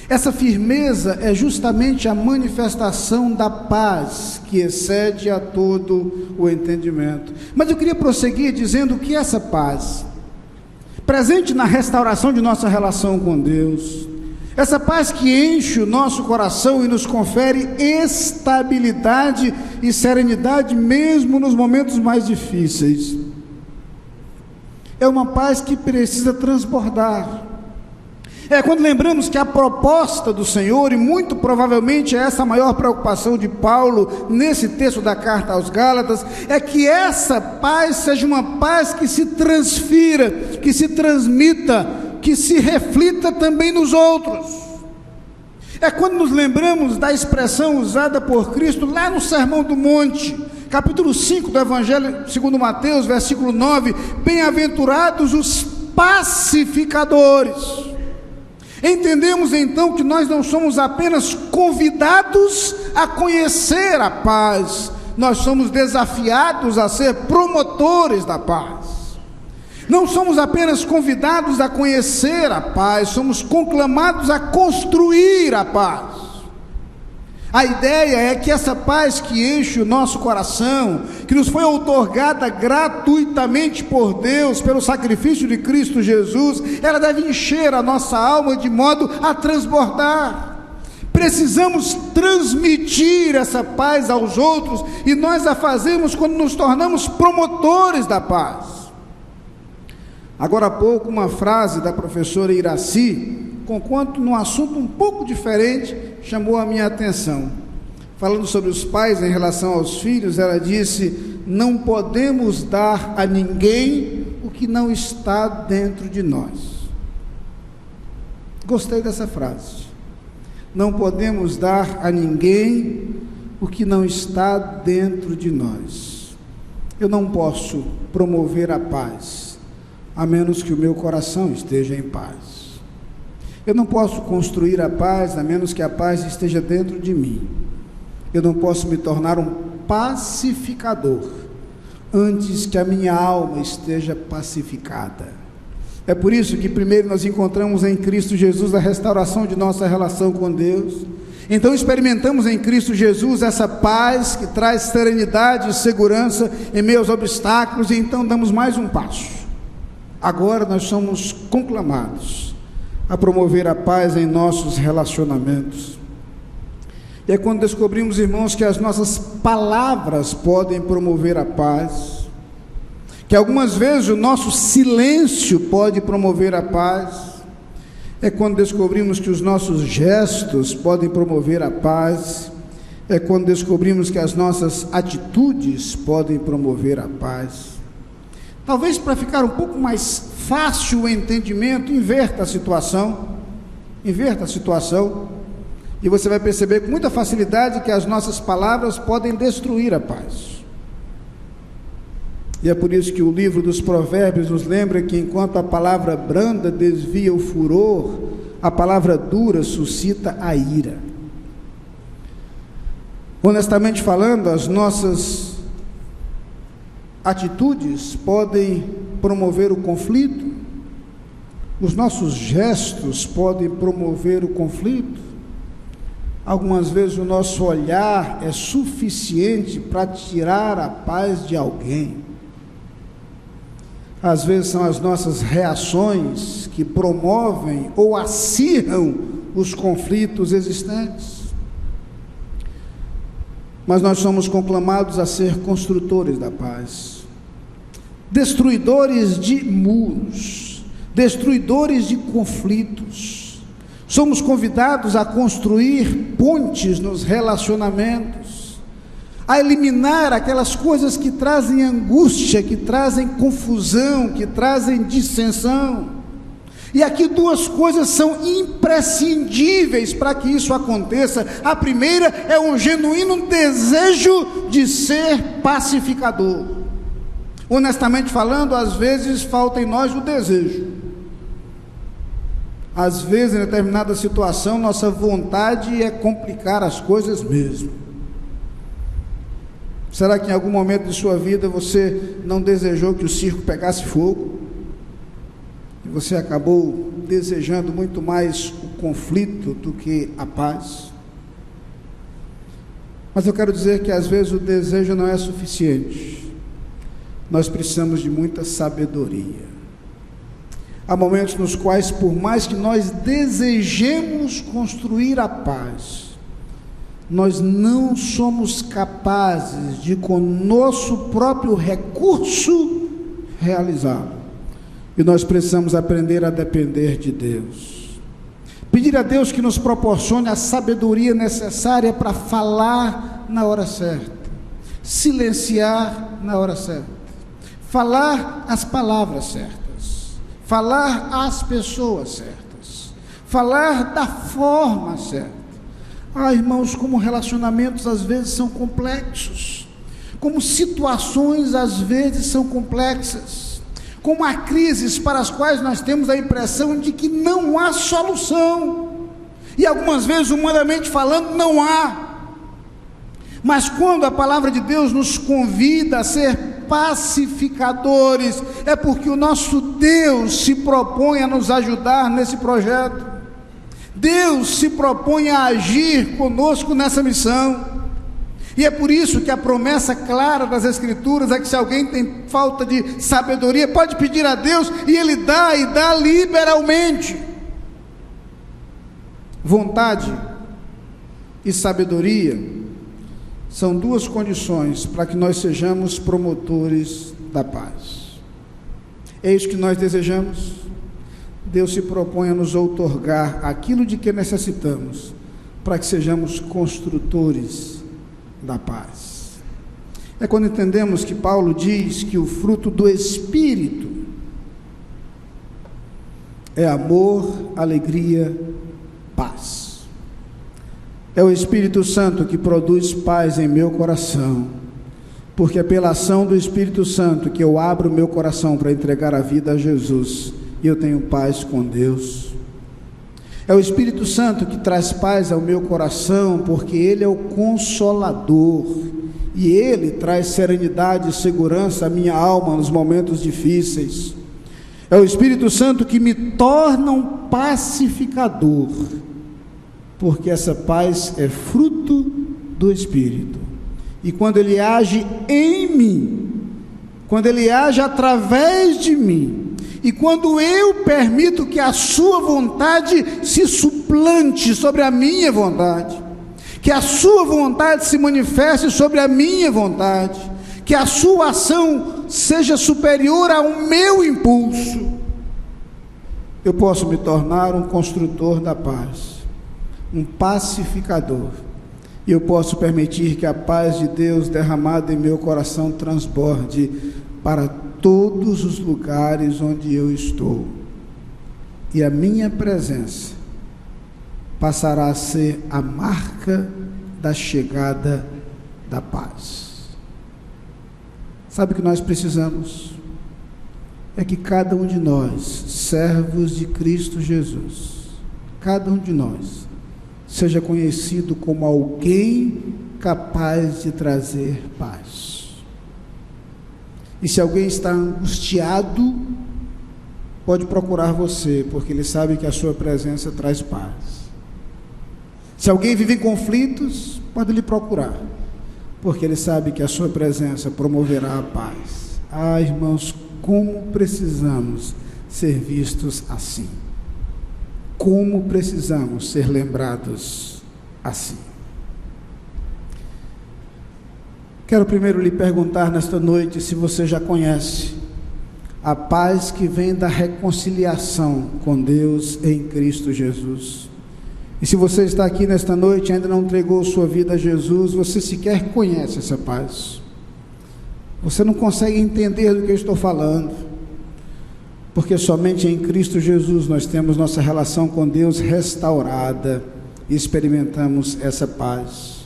Essa firmeza é justamente a manifestação da paz que excede a todo o entendimento. Mas eu queria prosseguir dizendo que essa paz, presente na restauração de nossa relação com Deus, essa paz que enche o nosso coração e nos confere estabilidade e serenidade mesmo nos momentos mais difíceis, é uma paz que precisa transbordar, É quando lembramos que a proposta do Senhor, e muito provavelmente essa a maior preocupação de Paulo nesse texto da carta aos Gálatas, é que essa paz seja uma paz que se transfira, que se transmita, que se reflita também nos outros. É quando nos lembramos da expressão usada por Cristo lá no Sermão do Monte, capítulo 5 do Evangelho segundo Mateus, versículo 9: bem-aventurados os pacificadores. Entendemos então que nós não somos apenas convidados a conhecer a paz, nós somos desafiados a ser promotores da paz. Não somos apenas convidados a conhecer a paz, somos conclamados a construir a paz. A ideia é que essa paz que enche o nosso coração, que nos foi outorgada gratuitamente por Deus, pelo sacrifício de Cristo Jesus, ela deve encher a nossa alma de modo a transbordar. Precisamos transmitir essa paz aos outros, e nós a fazemos quando nos tornamos promotores da paz. Agora há pouco, uma frase da professora Iraci, conquanto num assunto um pouco diferente, chamou a minha atenção. Falando sobre os pais em relação aos filhos, ela disse: não podemos dar a ninguém o que não está dentro de nós. Gostei dessa frase. Não podemos dar a ninguém o que não está dentro de nós. Eu não posso promover a paz a menos que o meu coração esteja em paz. Eu não posso construir a paz a menos que a paz esteja dentro de mim. Eu não posso me tornar um pacificador antes que a minha alma esteja pacificada. É por isso que primeiro nós encontramos em Cristo Jesus a restauração de nossa relação com Deus. Então experimentamos em Cristo Jesus essa paz que traz serenidade e segurança em meio aos obstáculos, e então damos mais um passo. Agora nós somos conclamados a promover a paz em nossos relacionamentos. E é quando descobrimos, irmãos, que as nossas palavras podem promover a paz, que algumas vezes o nosso silêncio pode promover a paz. É quando descobrimos que os nossos gestos podem promover a paz. É quando descobrimos que as nossas atitudes podem promover a paz. Talvez, para ficar um pouco mais fácil o entendimento, inverta a situação, e você vai perceber com muita facilidade que as nossas palavras podem destruir a paz. E é por isso que o livro dos Provérbios nos lembra que enquanto a palavra branda desvia o furor, a palavra dura suscita a ira. Honestamente falando, as nossas atitudes podem promover o conflito, os nossos gestos podem promover o conflito. Algumas vezes o nosso olhar é suficiente para tirar a paz de alguém. Às vezes são as nossas reações que promovem ou acirram os conflitos existentes. Mas nós somos conclamados a ser construtores da paz, destruidores de muros, destruidores de conflitos. Somos convidados a construir pontes nos relacionamentos, a eliminar aquelas coisas que trazem angústia, que trazem confusão, que trazem dissensão. E aqui duas coisas são imprescindíveis para que isso aconteça. A primeira é um genuíno desejo de ser pacificador. Honestamente falando, às vezes falta em nós o desejo. Às vezes, em determinada situação, nossa vontade é complicar as coisas mesmo. Será que em algum momento de sua vida você não desejou que o circo pegasse fogo? E você acabou desejando muito mais o conflito do que a paz? Mas eu quero dizer que às vezes o desejo não é suficiente. Nós precisamos de muita sabedoria. Há momentos nos quais, por mais que nós desejemos construir a paz, nós não somos capazes de, com nosso próprio recurso, realizá-lo. E nós precisamos aprender a depender de Deus. Pedir a Deus que nos proporcione a sabedoria necessária para falar na hora certa, silenciar na hora certa, falar as palavras certas, falar às pessoas certas, falar da forma certa. Irmãos, como relacionamentos às vezes são complexos, como situações às vezes são complexas, como há crises para as quais nós temos a impressão de que não há solução, e algumas vezes, humanamente falando, não há. Mas quando a palavra de Deus nos convida a ser pacificadores, é porque o nosso Deus se propõe a nos ajudar nesse projeto. Deus se propõe a agir conosco nessa missão. E é por isso que a promessa clara das Escrituras é que se alguém tem falta de sabedoria, pode pedir a Deus e Ele dá, e dá liberalmente. Vontade e sabedoria são duas condições para que nós sejamos promotores da paz. É isso que nós desejamos. Deus se propõe a nos outorgar aquilo de que necessitamos para que sejamos construtores da paz. É quando entendemos que Paulo diz que o fruto do Espírito é amor, alegria, paz. É o Espírito Santo que produz paz em meu coração, porque é pela ação do Espírito Santo que eu abro meu coração para entregar a vida a Jesus, e eu tenho paz com Deus. É o Espírito Santo que traz paz ao meu coração, porque Ele é o Consolador, e Ele traz serenidade e segurança à minha alma nos momentos difíceis. É o Espírito Santo que me torna um pacificador, porque essa paz é fruto do Espírito, e quando Ele age em mim, quando Ele age através de mim, e quando eu permito que a sua vontade se suplante sobre a minha vontade, que a sua vontade se manifeste sobre a minha vontade, que a sua ação seja superior ao meu impulso, eu posso me tornar um construtor da paz, um pacificador, e eu posso permitir que a paz de Deus derramada em meu coração transborde para todos os lugares onde eu estou, e a minha presença passará a ser a marca da chegada da paz. Sabe o que nós precisamos? É que cada um de nós, servos de Cristo Jesus, cada um de nós seja conhecido como alguém capaz de trazer paz. E se alguém está angustiado, pode procurar você, porque ele sabe que a sua presença traz paz. Se alguém vive em conflitos, pode lhe procurar, porque ele sabe que a sua presença promoverá a paz. Irmãos, como precisamos ser vistos assim. Como precisamos ser lembrados assim. Quero primeiro lhe perguntar nesta noite se você já conhece a paz que vem da reconciliação com Deus em Cristo Jesus. E se você está aqui nesta noite e ainda não entregou sua vida a Jesus, você sequer conhece essa paz. Você não consegue entender do que eu estou falando, porque somente em Cristo Jesus nós temos nossa relação com Deus restaurada e experimentamos essa paz.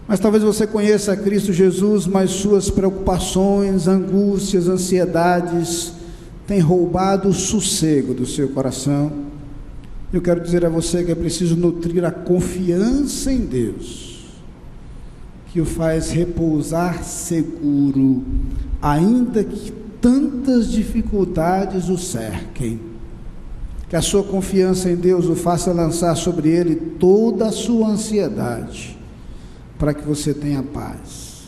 Mas talvez você conheça a Cristo Jesus, mas suas preocupações, angústias, ansiedades têm roubado o sossego do seu coração. Eu quero dizer a você que é preciso nutrir a confiança em Deus, que o faz repousar seguro, ainda que tantas dificuldades o cerquem. Que a sua confiança em Deus o faça lançar sobre Ele toda a sua ansiedade, para que você tenha paz.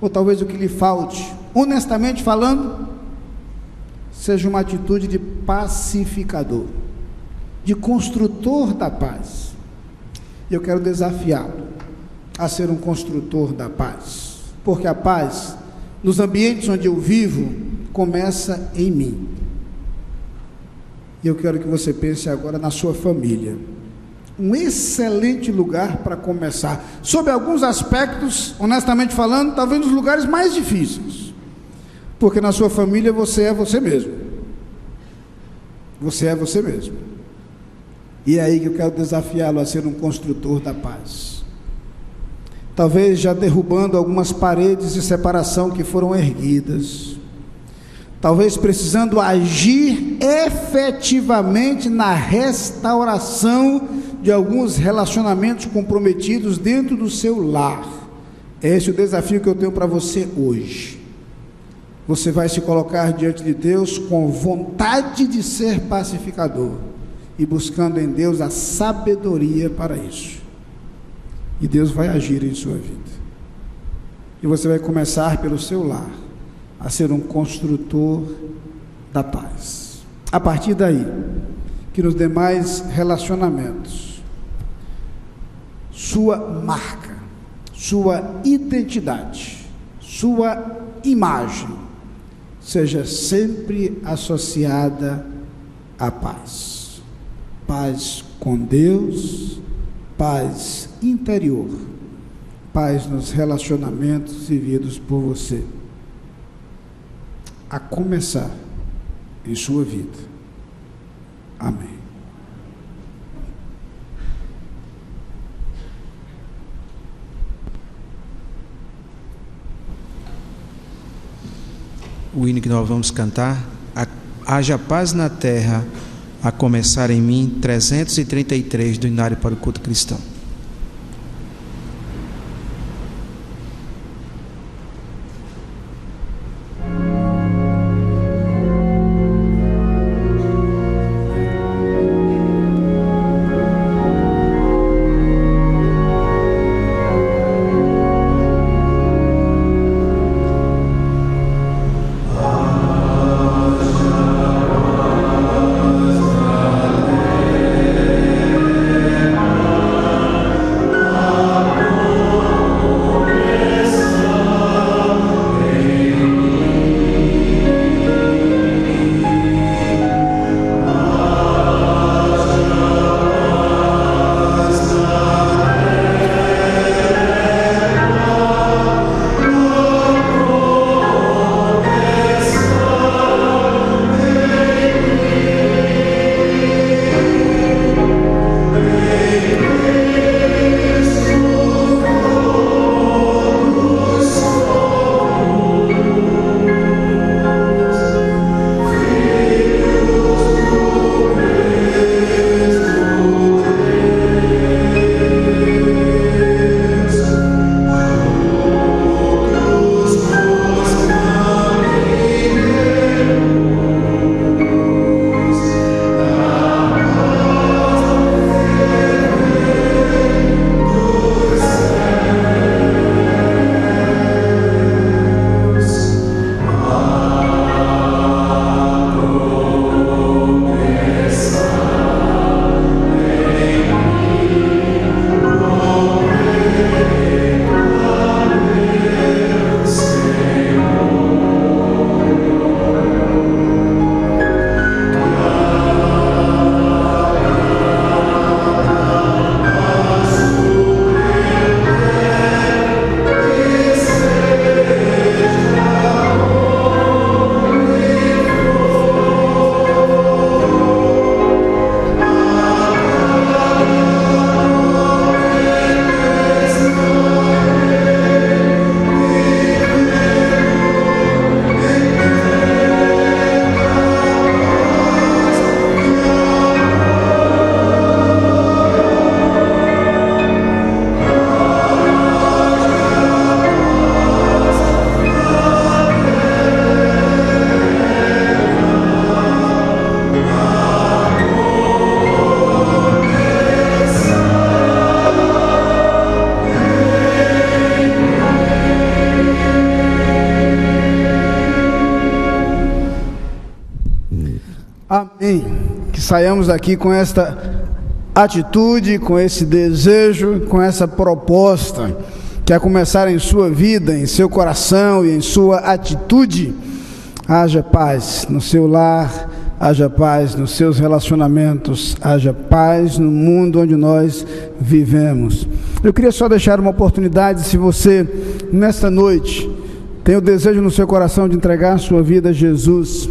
Ou talvez o que lhe falte, honestamente falando, seja uma atitude de pacificador, de construtor da paz. E eu quero desafiá-lo a ser um construtor da paz, porque a paz, nos ambientes onde eu vivo, começa em mim. E eu quero que você pense agora na sua família. Um excelente lugar para começar. Sob alguns aspectos, honestamente falando, talvez nos lugares mais difíceis. Porque na sua família você é você mesmo. Você é você mesmo. E é aí que eu quero desafiá-lo a ser um construtor da paz. Talvez já derrubando algumas paredes de separação que foram erguidas. Talvez precisando agir efetivamente na restauração de alguns relacionamentos comprometidos dentro do seu lar. Esse é o desafio que eu tenho para você hoje. Você vai se colocar diante de Deus com vontade de ser pacificador e buscando em Deus a sabedoria para isso. E Deus vai agir em sua vida. E você vai começar pelo seu lar a ser um construtor da paz. A partir daí, que nos demais relacionamentos, sua marca, sua identidade, sua imagem seja sempre associada à paz. Paz com Deus, paz interior, paz nos relacionamentos vividos por você. A começar em sua vida. Amém. O hino que nós vamos cantar, Haja Paz na Terra, a começar em mim, 333 do Inário para o Culto Cristão. Amém. Que saiamos daqui com esta atitude, com esse desejo, com essa proposta, que a começar em sua vida, em seu coração e em sua atitude, haja paz no seu lar, haja paz nos seus relacionamentos, haja paz no mundo onde nós vivemos. Eu queria só deixar uma oportunidade, se você, nesta noite, tem o desejo no seu coração de entregar sua vida a Jesus,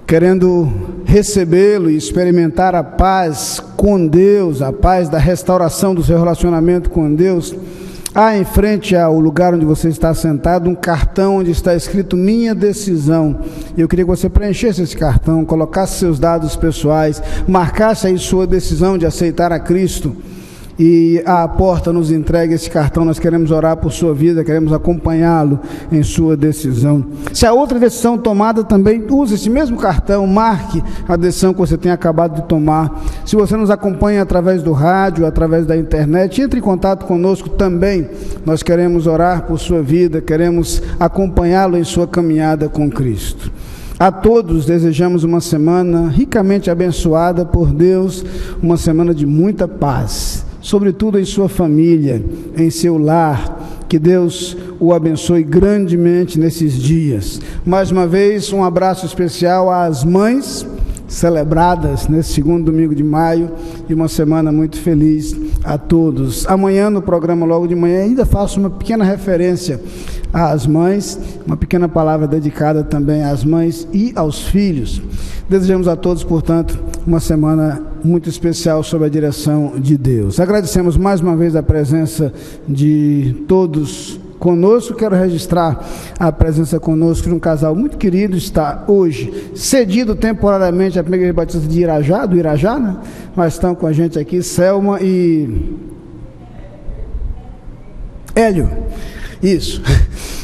querendo recebê-lo e experimentar a paz com Deus, a paz da restauração do seu relacionamento com Deus, há em frente ao lugar onde você está sentado um cartão onde está escrito Minha Decisão. Eu queria que você preenchesse esse cartão, colocasse seus dados pessoais, marcasse aí sua decisão de aceitar a Cristo, e à porta nos entregue esse cartão. Nós queremos orar por sua vida, queremos acompanhá-lo em sua decisão. Se há outra decisão tomada também, use esse mesmo cartão, marque a decisão que você tem acabado de tomar. Se você nos acompanha através do rádio, através da internet, entre em contato conosco também. Nós queremos orar por sua vida, queremos acompanhá-lo em sua caminhada com Cristo. A todos desejamos uma semana ricamente abençoada por Deus, uma semana de muita paz, sobretudo em sua família, em seu lar. Que Deus o abençoe grandemente nesses dias. Mais uma vez, um abraço especial às mães celebradas nesse segundo domingo de maio, e uma semana muito feliz a todos. Amanhã, no programa logo de manhã, ainda faço uma pequena referência às mães, uma pequena palavra dedicada também às mães e aos filhos. Desejamos a todos, portanto, uma semana muito especial sob a direção de Deus. Agradecemos mais uma vez a presença de todos conosco. Quero registrar a presença conosco de um casal muito querido, está hoje cedido temporariamente à Igreja Batista de Irajá, do Irajá, né? Mas estão com a gente aqui, Selma e Hélio. Isso,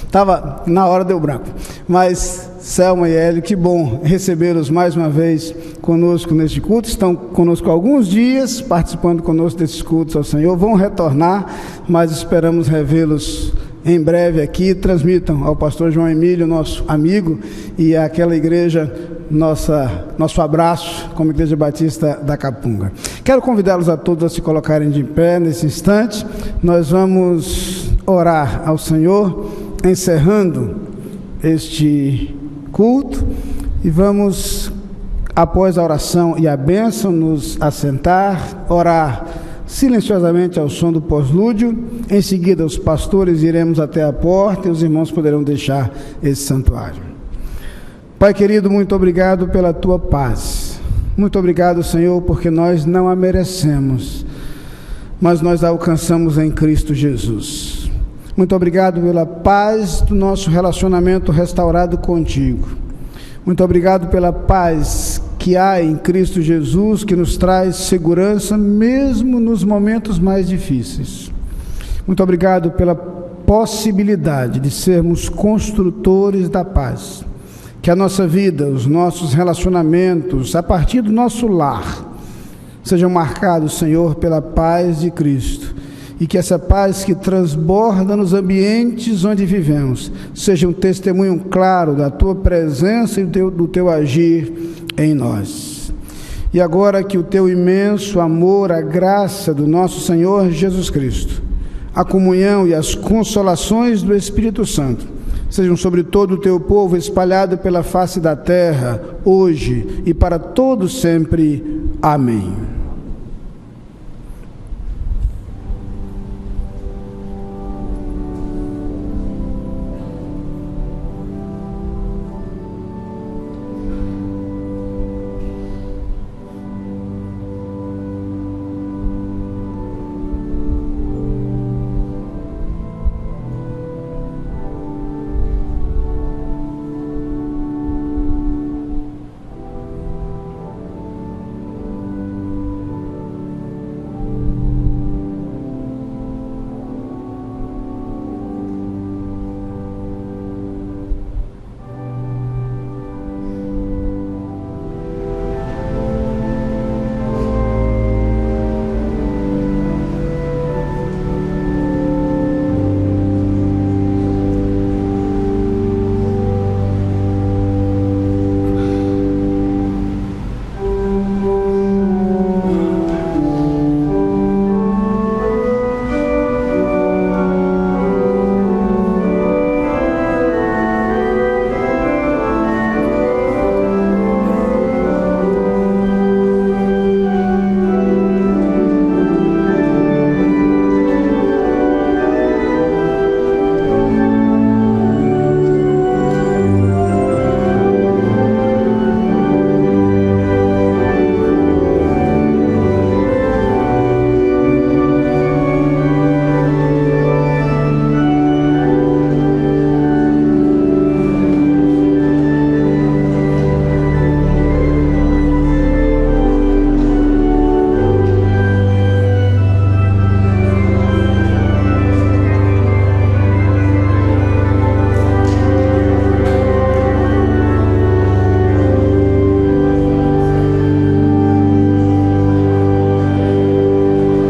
estava na hora, deu branco, mas Selma e Hélio, que bom recebê-los mais uma vez conosco neste culto. Estão conosco há alguns dias, participando conosco desses cultos ao Senhor, vão retornar, mas esperamos revê-los em breve aqui. Transmitam ao pastor João Emílio, nosso amigo, e àquela igreja, nosso abraço como Igreja Batista da Capunga. Quero convidá-los a todos a se colocarem de pé nesse instante. Nós vamos orar ao Senhor, encerrando este culto, e vamos, após a oração e a bênção, nos assentar, orar silenciosamente ao som do pós-lúdio. Em seguida, os pastores iremos até a porta e os irmãos poderão deixar esse santuário. Pai querido, muito obrigado pela tua paz. Muito obrigado, Senhor, porque nós não a merecemos, mas nós a alcançamos em Cristo Jesus. Muito obrigado pela paz do nosso relacionamento restaurado contigo. Muito obrigado pela paz que há em Cristo Jesus, que nos traz segurança mesmo nos momentos mais difíceis. Muito obrigado pela possibilidade de sermos construtores da paz. Que a nossa vida, os nossos relacionamentos, a partir do nosso lar, sejam marcados, Senhor, pela paz de Cristo. E que essa paz que transborda nos ambientes onde vivemos seja um testemunho claro da tua presença e do teu agir em nós. E agora que o teu imenso amor, a graça do nosso Senhor Jesus Cristo, a comunhão e as consolações do Espírito Santo sejam sobre todo o teu povo espalhado pela face da terra, hoje e para todo sempre. Amém.